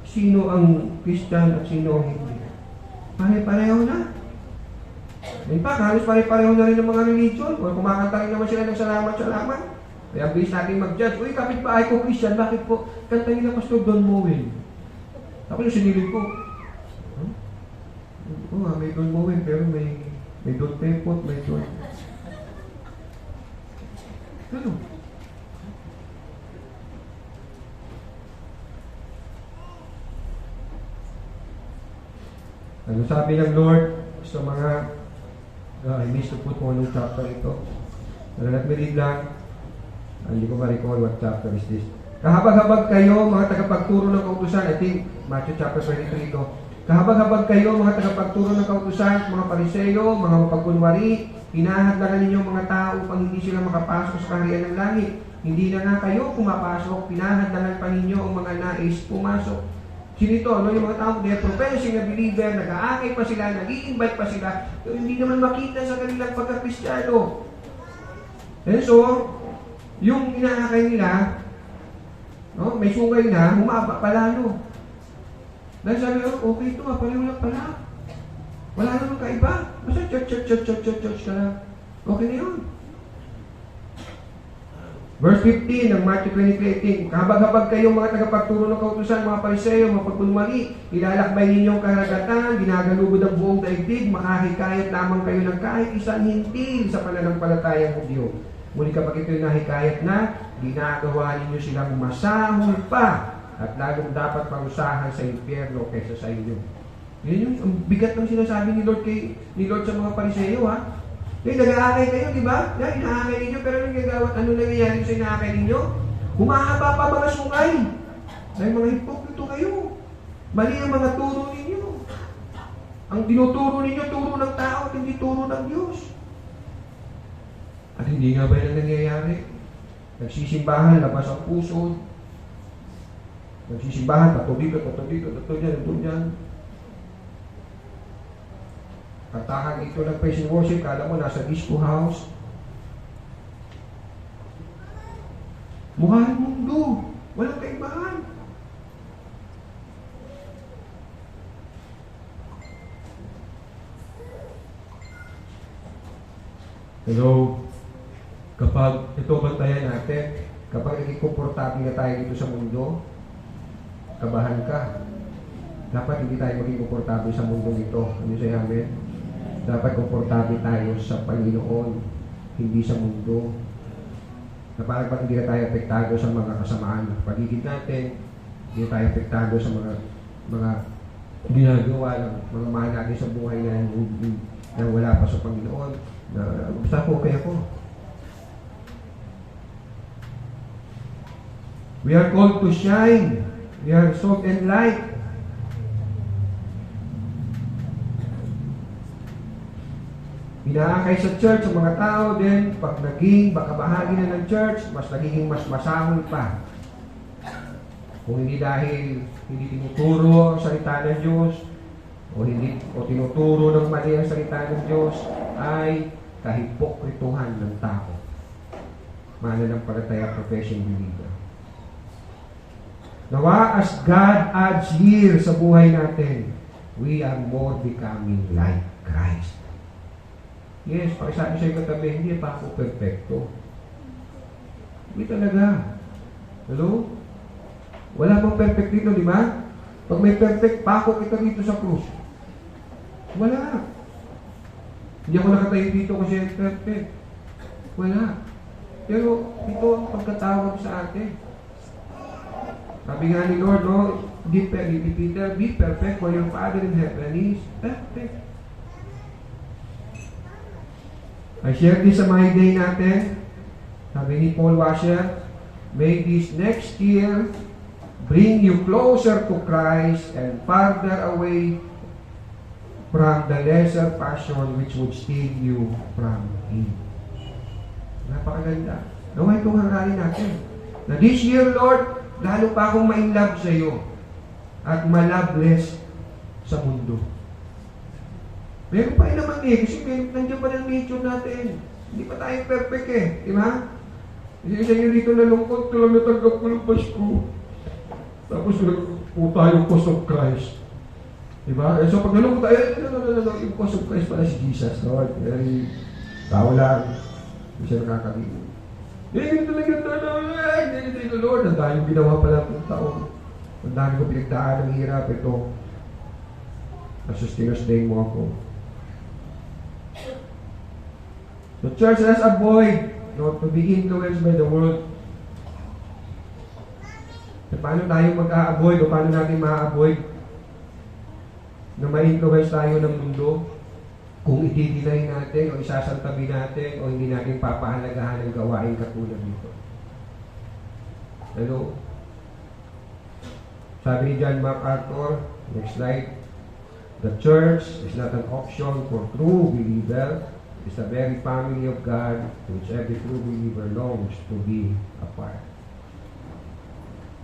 sino ang Christian at sino ang hindi. Pare-pareho na. In fact, halos pare-pareho na rin ng mga religion. O kumakanta rin naman sila ng salamat-salamat. Kaya ang bilis natin mag-judge. Uy, kapit-bahay ko Christian, bakit po? Kanta nila Pastor Don Moen. Ako yung sinilid ko. May Don Moen, pero may Don Pepot, may Don. Ano? Ano sabi ng Lord sa mga I missed to put mo anong chapter ito. Let me read lang. Hindi ko ma-recall what chapter is this. Kahabag-habag kayo, mga tagapagturo ng kautusan. I think Matthew chapter 23 ito. Kahabag-habag kayo, mga tagapagturo ng kautusan, mga Pariseo, mga mapagkunwari, hinahadlangan ninyo mga tao upang hindi sila makapasok sa kaharian ng langit. Hindi na nga kayo pumapasok, pinahadlangan pa ninyo ang mga nais pumasok. Sinito, no, yung mga tao, they're professing na believer, nag-aakay pa sila, nag-i-invite pa sila, pero hindi naman makita sa kanilang pagka-Kristiyano. And so, yung inaakay nila, no, may sungay na, humaba palalo. Dahil sabi ko, okay ito, pareho lang pala. Wala naman kaiba. Basta church ka lang. Okay na yun. Verse 15 ng Matthew 23:18, kahabag-habag kayong mga tagapagturo ng kautusan, mga Pariseo, mga pagkunwari, ilalakbay ninyong karagatan, ginagalugod ang buong daigdig, makahikayat lamang kayo ng kahit isang hintil sa pananampalatayang Hudyo. Muli kapag ito'y nahikayat na, ginagawa ninyo silang masahol pa at lalong dapat parusahan sa impyerno kaysa sa inyo. Yun yung ang bigat ng sinasabi ni Lord sa mga Pariseo, ha? Nag-aakay kayo, di ba? Inaakay ninyo, pero ano nangyayari sa inaakay ninyo? Humahaba pa mga sungay. Dahil mga hipokrito kayo. Mali ang mga turo ninyo. Ang tinuturo ninyo, turo ng tao at hindi turo ng Diyos. At hindi nga ba yan nangyayari? Nagsisimbahan, labas ang puso. Nagsisimbahan, tatlo dito, tatlo dyan. Kantahan ito ng praise and worship, kala mo nasa disco house. Mukha ng mundo. Walang kaibahan. Hello? Kapag ito bantayan natin, kapag naging komportable na tayo dito sa mundo, kabahan ka. Dapat hindi tayo maging komportable sa mundo nito. Ano siya amin? Dapat komportable tayo sa Panginoon, hindi sa mundo. Na parang pag hindi na tayo apektado sa mga kasamaan ng paligid natin, hindi tayo apektado sa mga ginagawa ng mga mahal natin sa buhay na wala pa sa Panginoon. Basta po kaya po. We are called to shine. We are salt and light. Inaakay sa church ang mga tao din, pag naging bahagi na ng church, mas nagiging mas masahol pa. Kung hindi dahil hindi tinuturo ang salita ng Diyos, o tinuturo ng mali ang salita ng Diyos, ay kahipokrituhan ng tao. Mananampalataya profession believer. Nawa, as God adds years sa buhay natin, we are more becoming like Christ. Yes, pakisabi sa'yo katabi, hindi pa ako perfecto. Hindi talaga. Hello? Wala bang perfect dito, di ba? Pag may perfect, pako kita dito sa krus. Wala. Hindi ako nakatayo dito kasi perfect. Wala. Pero ito ang pagkatawag sa atin. Sabi nga ni Lord, no, Peter, be perfect for your Father in heaven is perfect. I share this sa my day natin. Sabi ni Paul Washer, may this next year bring you closer to Christ and farther away from the lesser passion which would steal you from Him. Napakaganda. Naway itong hangarin natin. Na this year, Lord, lalo pa akong ma-inlove sa iyo at ma-loveless sa mundo. Meron pa rin naman kasi nandiyan pa ng nature natin. Hindi pa tayo perfect di ba? Kasi sa inyo dito nalungkot, kailan natanggap ko ng Pasko. Tapos po tayo cause of Christ. Diba? So pag nalungkot tayo, yung cause of Christ pala si Jesus, Lord. Tao lang. Hindi siya nakakalimutan. Ganito lang yung tanong. Ganito, Lord. Ang dahil ginawa pala ng taon. Ang dahil ko pinagdaan ng hirap. Ito. Nasustinos-day mo ako. So church, let's avoid not to be influenced by the world. So, paano tayo mag-a-avoid o paano natin ma-avoid na ma-influence tayo ng mundo kung i-deny natin o isasantabi natin o hindi natin papahalagahan ng gawain katulad nito. Hello? Sabi ni John MacArthur, next slide, the church is not an option for true believer. It is the very family of God to which every true believer longs to be a part.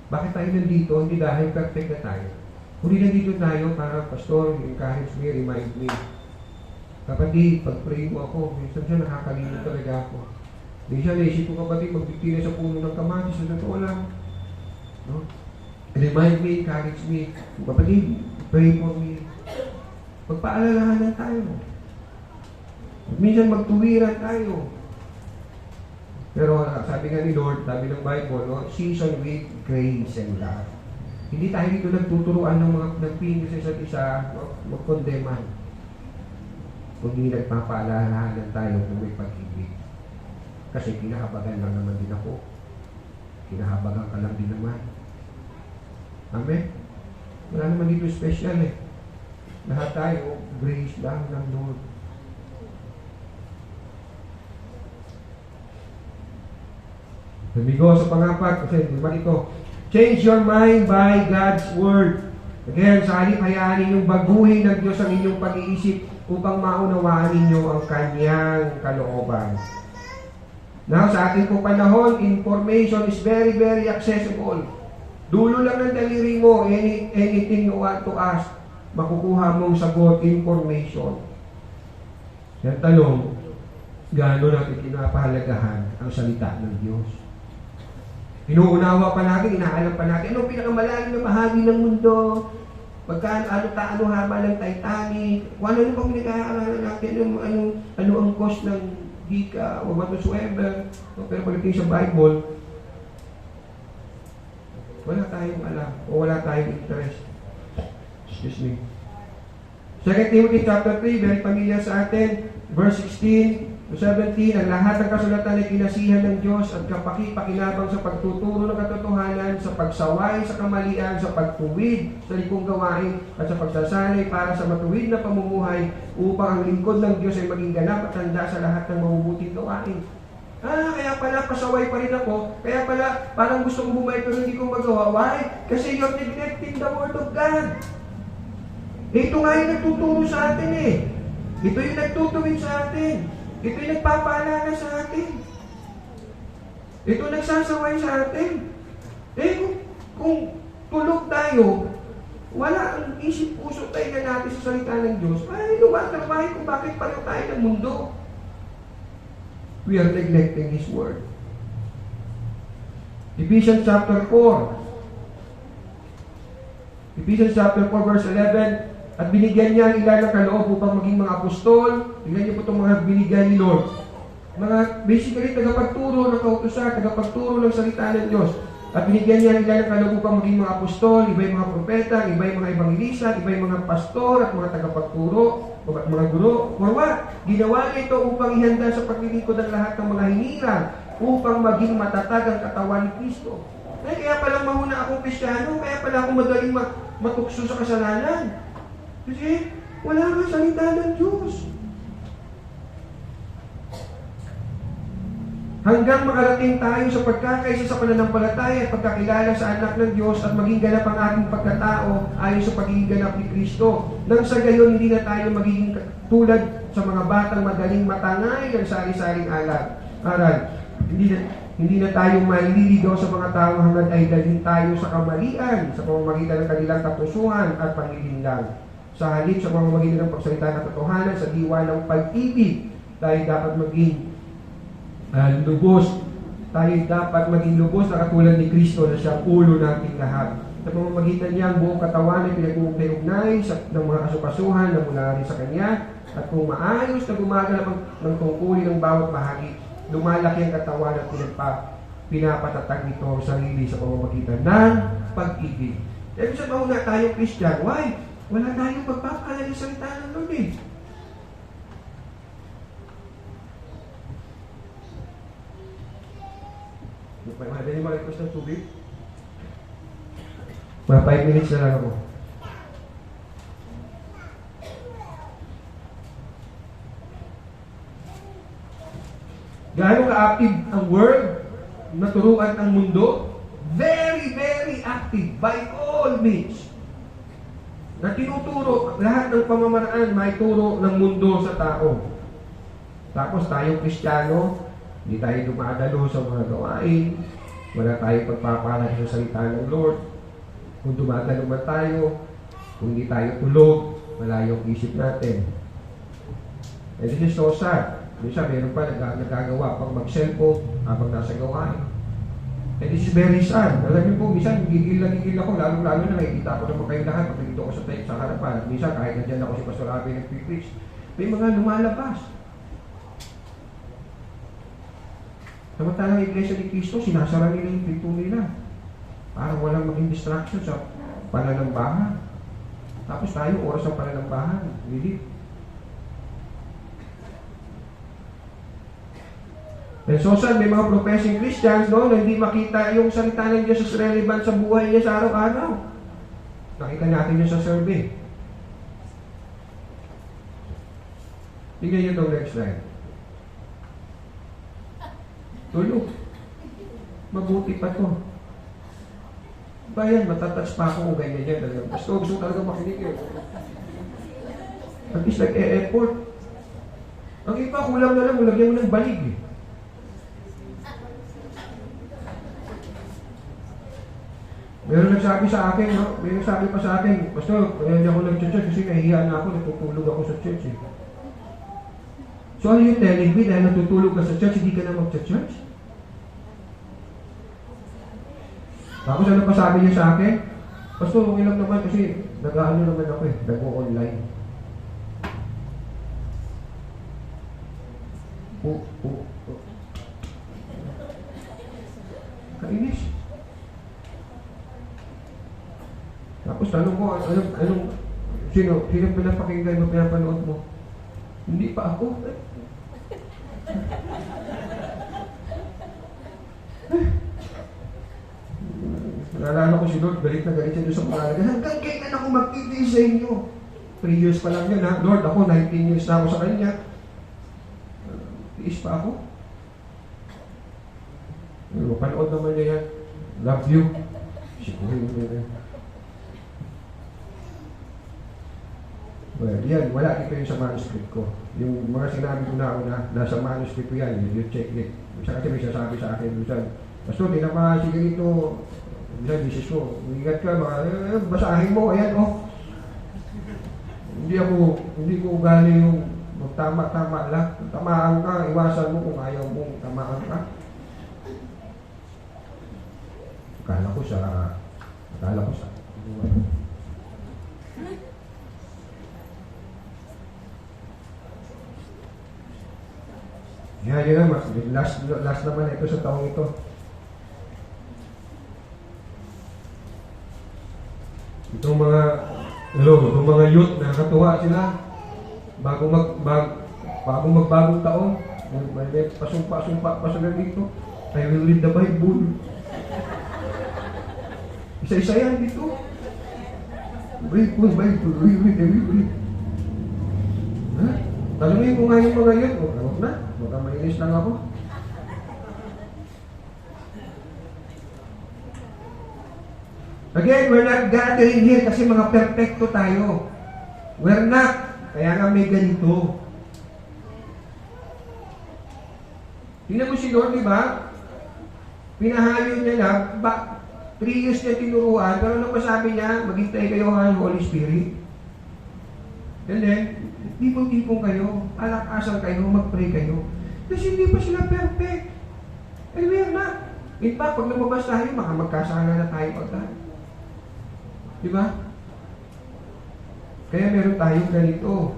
Bakit tayo nandito? Hindi dahil perfect na tayo. Kung nandito tayo para, Pastor, encourage me, remind me. Kapatid, pag-pray mo ako, minsan siya nakakalimot talaga ako. Minsan naisip ko kapatid, magbigtila sa puno ng kamatis, sa totoo lang. No? Remind me, encourage me. Kapatid, pray for me. Magpaalalahanan tayo. Minsan magtuwiran tayo. Pero sabi nga ni Lord, sabi ng Bible, no? Season with grace and love. Hindi tayo dito nagtuturuan ng mga nagpingin sa isa't isa, no? Magkondeman. Kung hindi nagpapaalalahanan tayo kung may pag-ibig. Kasi kinahabagan lang naman din ako. Kinahabagan ka lang din naman. Amen? Wala naman dito special Lahat tayo, grace lang ng Lord. Namigo sa pangapat, kasi di ba ito? Change your mind by God's Word. Again, sa halip hayaan ninyong baguhin ng Diyos ang inyong pag-iisip upang maunawaan ninyo ang Kanyang kalooban. Now, sa ating po panahon, information is very, very accessible. Dulo lang ng daliri mo, anything you want to ask, makukuha mong sagot, information. Yan tanong, gaano natin pinapahalagahan ang salita ng Diyos? Inuunawa pa natin, inaalam pa natin, anong pinakamalalim na bahagi ng mundo? Ano haba ng Titanic? Kung ano pang pinag-aaralan natin, ano ang cost ng Dika, o whatsoever. Pero pagdating sa Bible, wala tayong alam, o wala tayong interest. Excuse me. 2 Timothy chapter 3, very familiar sa atin, verse 16 to 17, ang lahat ng kasulatan ay kinasihan ng Diyos at kapaki-pakinabang sa pagtuturo ng katotohanan, sa pagsaway sa kamalian, sa pagtuwid sa likong gawain, at sa pagsasanay para sa matuwid na pamumuhay upang ang lingkod ng Diyos ay maging ganap at handa sa lahat ng mabubuting gawain. Kaya pala pasaway pa rin ako, kaya pala parang gusto kong bumalik pero hindi ko magawa. Why? Kasi you're neglecting the Word of God. Ito nga yung nagtuturo sa atin eh. Ito yung nagtutuwid sa atin. Ito yung nagpapaalala sa atin. Ito nagsasaway sa atin. Kung tulog tayo, wala ang isip puso tayo na natin sa salita ng Diyos, ay lumatrabahin kung bakit pareho tayo ng mundo. We are neglecting His Word. Ephesians chapter 4. Ephesians chapter 4 verse 11. At binigyan niya ang ilan ng kaloob upang maging mga apostol. Tingnan niyo po itong mga binigyan ni Lord. Basically, tagapagturo ng kautusan, tagapagturo ng salita ng Diyos. At binigyan niya ang ilan ng kaloob upang maging mga apostol, iba yung mga propeta, iba yung mga evangelista, iba yung mga pastor at mga tagapagturo, mga guro. For what? Ginawa niya ito upang ihanda sa paglilingkod ng lahat ng mga hinirang, upang maging matatag ang katawan ni Kristo. Kaya palang mahuna akong Kristiyano, kaya pala akong madaling matukso sa kasalanan. Kasi wala nga salita ng Diyos. Hanggang makarating tayo sa pagkakaisa sa pananampalataya at pagkakilala sa anak ng Diyos at maging ganap ang ating pagkatao ayon sa pagiging ganap ni Kristo. Nang sa gayon, hindi na tayo magiging tulad sa mga batang madaling matangay ng sari-saring aral. Hindi na tayo maliligaw sa mga tao hanggang ay dalhin tayo sa kamalian sa pamamagitan ng kanilang kapusuhan at panlilinlang. Sa halip sa pamamagitan ng pagsalita ng katotohanan sa diwa ng pag-ibig, tayo dapat maging lubos. Tayo dapat maging lubos na katulad ni Kristo na siyang ulo nating lahat. Sa pamamagitan niya, ang buong katawan ay pinag-uugnay ng mga kasukasuhan na mula rin sa Kanya. At kung maayos na gumaganap ng tungkulin ng bawat bahagi, lumalaki ang katawan at pinapatatag nito ang sarili sa pamamagitan ng pag-ibig. Ibig sabihin, mauna tayong Christian. Why? Wala tayong pagpapaalala sa salita ng Lord eh. Pwede mo request ng tubig? Mga 5 minutes na lang ako. Gaano ka-active ang Word na turuan ang mundo? Very, very active by all means. Na tinuturo lahat ng pamamaraan may turo ng mundo sa tao. Tapos tayong Kristiyano, hindi tayo dumadalo sa mga gawain, wala tayong pagpapalad sa salita ng Lord. Kung dumadalo man tayo, kung hindi tayo tulog, malayo ang isip natin. And this is so sad. Minsan meron pa nagagawa pang mag-cellphone habang nasa gawain. And this is very sad. Alam niyo po, minsan gigil ako, lalo-lalo na nakikita ko naman kayo lahat pag nandito ko sa harapan. Minsan kahit nandiyan ako si Pastor Abby nagpipreach, may mga lumalabas. Samantalang Iglesia ni Cristo, sinasara nila yung pinto nila. Parang walang maging distraction sa pananambahan. Tapos tayo, oras ng pananambahan. Really? And so sad, may mga professing Christians no, na hindi makita yung salita ng Diyos as relevant sa buhay niya sa araw-araw. Nakita natin yun sa survey. Tingnan nyo itong next slide. Tulog. Mabuti pa to. Bayan, matatouch pa ako kung ganyan yan. Gusto talaga makinig yun. At least nag-e-effort. Ang iba, kulang na lang, lagyan mo ng balig eh. Pero nagsabi sa akin, no? May nagsabi pa sa akin, Pastor, kaya hindi ako nag-church kasi nahihiya na ako, natutulog ako sa church eh. So are you telling me dahil natutulog ka sa church, hindi ka na mag-church? Tapos ano pa sabi niya sa akin? Pastor, okay lang naman kasi nag-ano naman ako eh, nag-o-online. Kainis. Tapos tanong ko, sino pinapakinggan mo, pinapanood mo? Hindi pa ako. Naalala ko si Lord, galit na galit siya doon sa pangalan. Hanggang kailan ako magtitiis sa inyo? 3 years pa lang yun ha. Lord, ako 19 years na ako sa kanya. Tiis pa ako. Panood naman niya yan. Love you. Sikuhin mo yan. Well, yan, wala dito yung sa manuscript ko. Yung mga sinabi ko na nasa manuscript ko yan, you check it. Kasi may sasabi sa akin, Pastor, di na pa sige dito. Bisis ko, ingat ka, basahin mo, ayan, oh. Hindi ko ugali yung magtama-tama lang. Kung tamaan ka, iwasan mo kung ayaw mong tamaan ka. Akala ko sa yun naman, last naman ito sa taong ito. Itong mga youth, nakakatuwa sila. Bago magbagong taon, may pasumpa pa sila dito. I will read the Bible. Isa-isa yan dito. Bible, read. Ha? Tanungin ko nga yung mga youth. Huwag na, baka mainis lang ako. Again, we're not gathering here kasi mga perfecto tayo. We're not. Kaya nga may ganito. Tingnan mo si Lord, di ba? Pinahayo niya na, 3 years niya tinuruan, pero ano pa sabi niya? Maghintay kayo ng Holy Spirit. And then, tipong-tipong kayo, alakasan kayo, mag-pray kayo. Kasi hindi pa sila perfect. And we're not. In fact, pag lumabas tayo, magkasala na tayo pagka. Di ba? Kaya meron tayong ganito.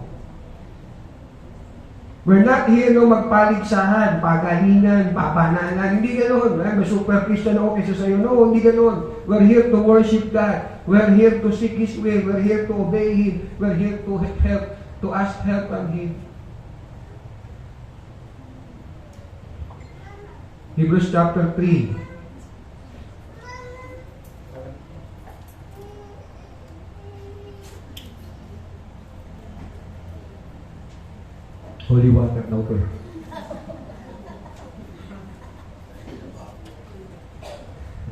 We're not here no magpaligsahan, pagalingan, papananan. Hindi ganoon. May super Christian ako kaysa sa'yo. No, hindi ganoon. We're here to worship God. We're here to seek His will. We're here to obey Him. We're here to help, to ask help from Him. Hebrews chapter 3. Holy water daw ko.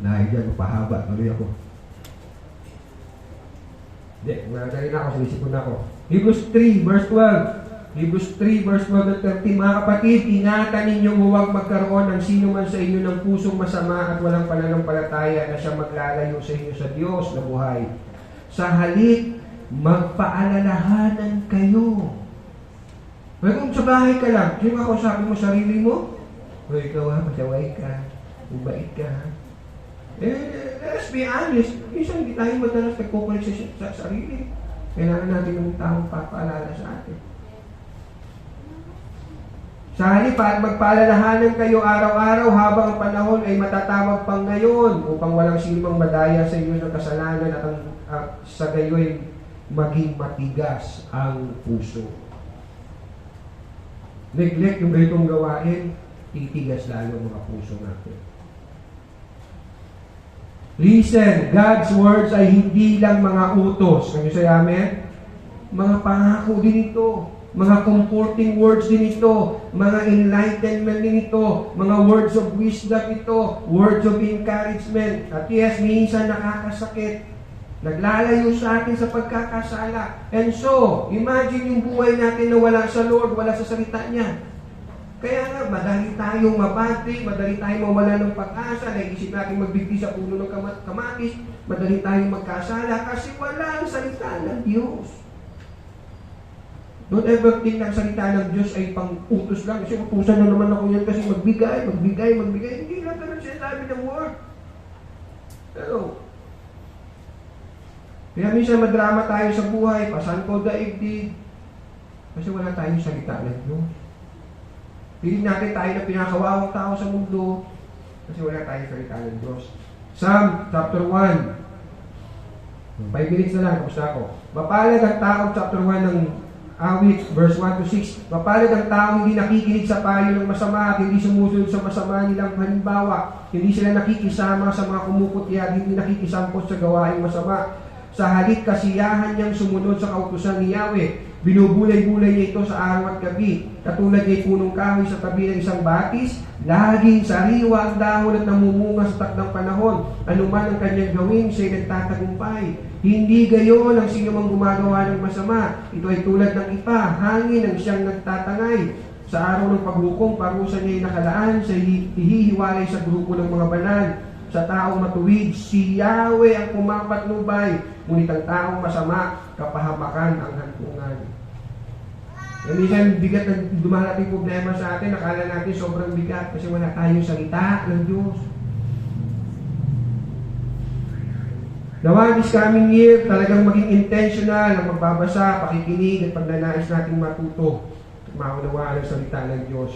Dahil dyan, pahaba. Tuloy ako. Hindi, nagdali na ako. Sinisipon na ako. Hebrews 3, verse 12. Hebrews 3, verse 12 at 13. Mga kapatid, ingatan ninyong huwag magkaroon ng sino man sa inyo ng pusong masama at walang pananampalataya na siya maglalayo sa inyo sa Diyos na buhay. Sa halip, magpaalalahanan kayo. Well, kung sa bahay ka lang, sino ako sabi mo sarili mo? O ikaw ha, pasaway ka, ubait ka ha. Let's be honest, minsan hindi tayo madalas nagkukulik sa sarili. Kailangan natin ng taong papaalala sa atin. Sa halip, magpaalalahanan kayo araw-araw habang ang panahon ay matatawag pang ngayon upang walang sinumang madaya sa inyo ng kasalanan at sa gayoy maging matigas ang puso. Neglect yung ganitong gawain, titigas lalo mga puso natin. Listen, God's words ay hindi lang mga utos. Can you say amen? Mga pangako din ito. Mga comforting words din ito. Mga enlightenment din ito. Mga words of wisdom ito. Words of encouragement. At yes, minsan nakakasakit. Naglalayo sa atin sa pagkakasala. And so, imagine yung buhay natin na wala sa Lord, wala sa salita niya. Kaya nga, madali tayong mabati, madali tayong mawala ng pag-asa, naisip natin magbigti sa puno ng kamatis, madali tayong magkasala kasi wala ang salita ng Diyos. Don't ever think na ang salita ng Diyos ay pang-utos lang. Kasi utusan na naman ako yan kasi magbigay. Hindi lang ganun sinasabi ng word. Pero, kaya minsan madrama tayo sa buhay, pasan ko daigdig, kasi wala tayong salita ng Diyos. Piling natin tayo na pinakawawang tao sa mundo kasi wala tayong salita ng Diyos. Psalm chapter 1. 5 minutes na lang, tapos na ako. Mapalad ang tao, chapter 1 ng awit, verse 1 to 6. Mapalad ang tao hindi nakikinig sa payo ng masama at hindi sumusunod sa masama nilang halimbawa. Hindi sila nakikisama sa mga kumuputya at hindi nakikisampot sa gawaing masama. Sa halip kasiyahan niyang sumunod sa kautusan ni Yahweh. Binubulay-bulay niya ito sa araw at gabi. Katulad niya punong kahoy sa tabi ng isang batis, laging sariwa ang dahon at namumunga sa takdang panahon. Anuman ang kanyang gawin, siya'y nagtatagumpay. Hindi gayon ang sinumang gumagawa ng masama. Ito ay tulad ng ipa, hangin ang siyang nagtatangay. Sa araw ng paghukom, parusa niya ay nakalaan, siya hihiwalay sa grupo ng mga banal. Sa taong matuwid, si Yahweh ang pumapatnubay, ngunit ang taong masama, kapahamakan ang hantungan. Yan minsan bigat na dumarating problema sa atin, nakala natin sobrang bigat kasi wala tayong salita ng Diyos. Nawa this coming year, talagang maging intentional ang magbabasa, pakikinig at pagnanais nating matuto at maunawaan ang salita ng Diyos.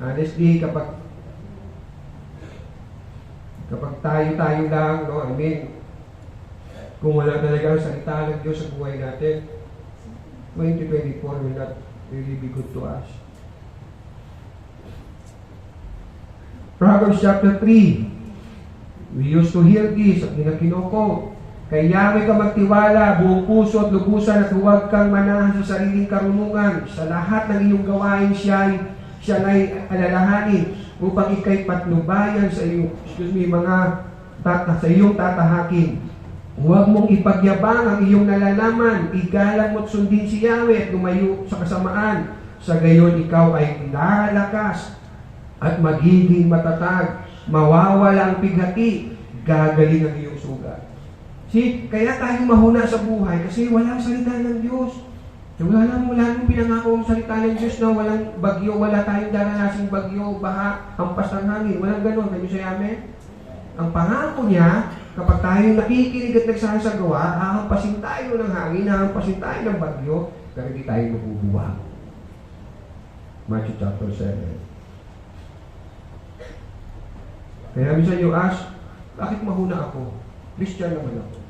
Honestly, kapag tayo lang, no, I mean, kung wala talaga ang salita ng Diyos sa buhay natin, 2024 will not really be good to us. Proverbs chapter 3. We used to hear this at kinoko. Kay Yahweh ka magtiwala, buong puso at lubusan at huwag kang manahan sa sariling karunungan. Sa lahat ng iyong gawain siya na'y alalahanin upang ikay patnubayan sa iyong, sa iyong tatahakin. Huwag mong ipagyabang ang iyong nalalaman, igalang mo't sundin si Yahweh at lumayo sa kasamaan. Sa gayon ikaw ay lalakas at magiging matatag, mawawala ang pighati, gagaling ang iyong sugat. See, kaya tayo mahuna sa buhay kasi walang salita ng Diyos. Wala nang pinangako ang salita ng Diyos na walang bagyo, wala tayong daranasing bagyo, baha, hampas ng hangin. Walang ganun. Can you say amen? Ang pangako niya, kapag tayo nakikinig at nagsasagawa, hahampasin tayo ng hangin, hahampasin tayo ng bagyo, pero hindi tayo mabubuwag. Matthew chapter 7. Kaya minsan you ask, bakit mahuna ako? Christian naman ako.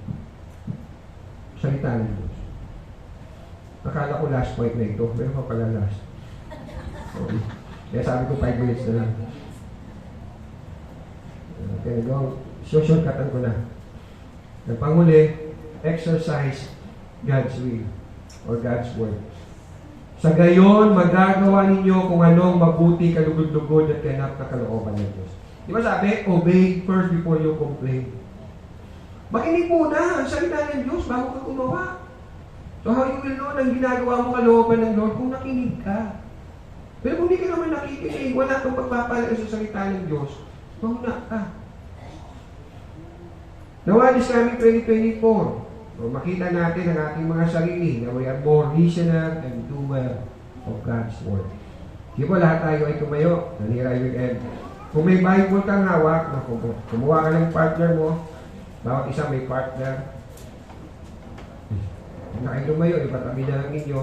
Salita ng Diyos. Akala ko last point na ito, pero pa pala last. Okay. Kaya sabi ko 5 minutes na lang. Okay, go. Shortcutan ko na. Ang panguli, exercise God's will or God's word. Sa gayon, magagawa ninyo kung anong mabuti, kalugod-lugod at ganap na kalooban ng Diyos. Di ba sabi, obey first before you complain. Makinig muna ang salita ng Diyos bago ka gumawa. So how you will know ang ginagawa mo kalooban ng Lord kung nakinig ka. Pero kung hindi ka naman nakikinig, wala kang pagpapala sa salita ng Diyos, mahuna ka. Nawa this coming 2024, so makita natin ang ating mga sarili na we are more listener and doer of God's Word. Di ba lahat tayo ay tumayo? And here I will end. Kung may Bible kang hawak, kumuha ka ng partner mo, bawat isa may partner. Na kayo lumayo, ipatabi na lang ninyo.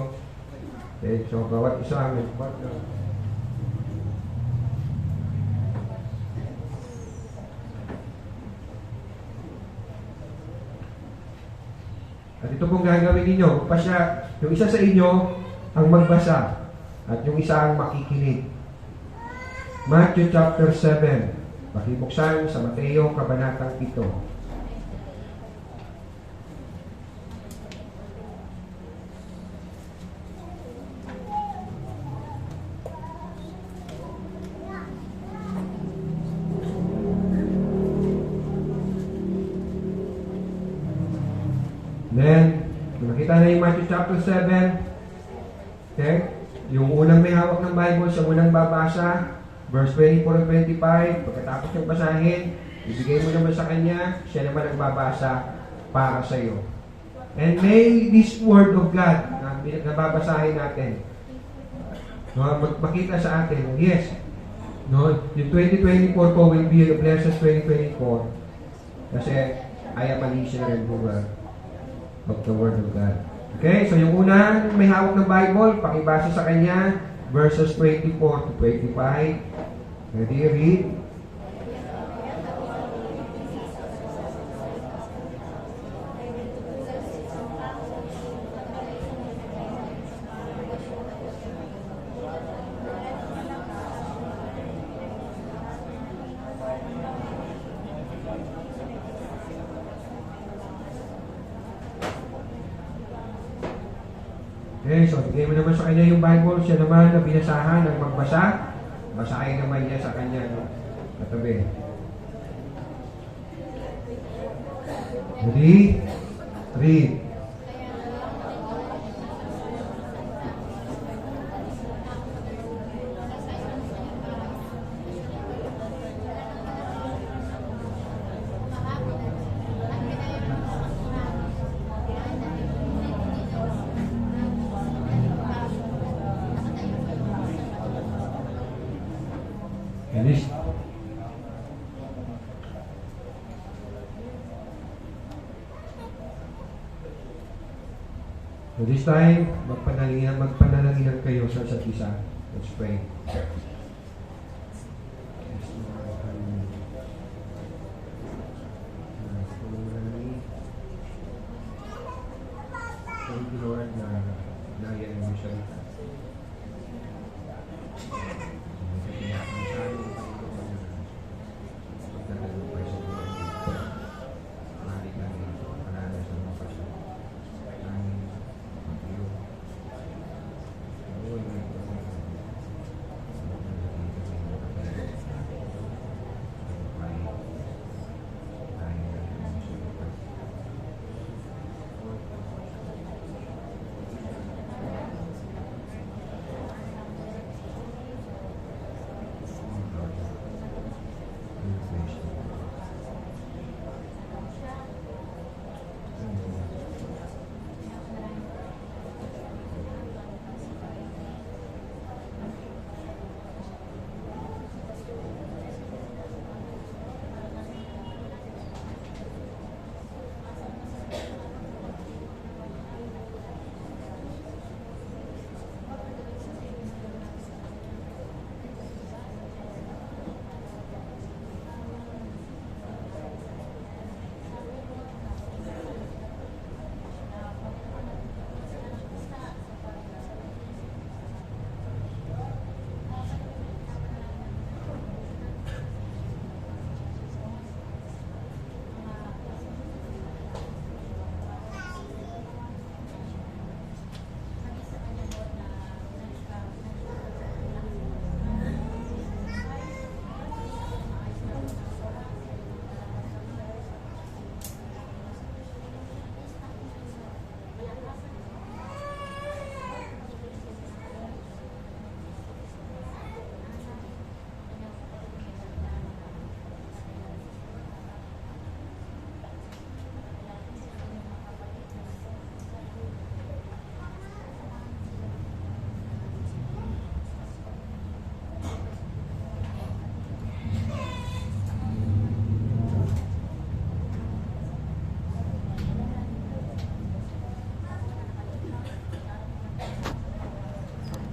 Okay, so bawat isa may partner. At ito pong gagawin ninyo, pa siya, yung isa sa inyo ang magbasa at yung isa ang makikinig. Matthew chapter 7. Pakibuksan sa Mateo kabanatang 7. Then, nakita na yung Matthew chapter 7. Okay? Yung unang may hawak ng Bible, siya unang babasa, verse 24 and 25, pagkatapos niyang basahin, ibigay mo naman sa kanya, siya naman ang babasa para sa iyo. And may this word of God na babasahin natin, no, makita sa atin, yes, no, yung 2024 po will be a blessed 2024 kasi I am a listener and doer of the word of God. Okay, so yung unang may hawak ng Bible, pakibasa sa kanya, verses 24 to 25. Ready, read? Okay, so bigay mo naman sa kanya yung Bible, siya naman na binasahan ng magbasa, basahin naman niya sa kanya katabi. Ready? Read. Finish. So this time, magpanalangin kayo sa isa't isa. Let's pray.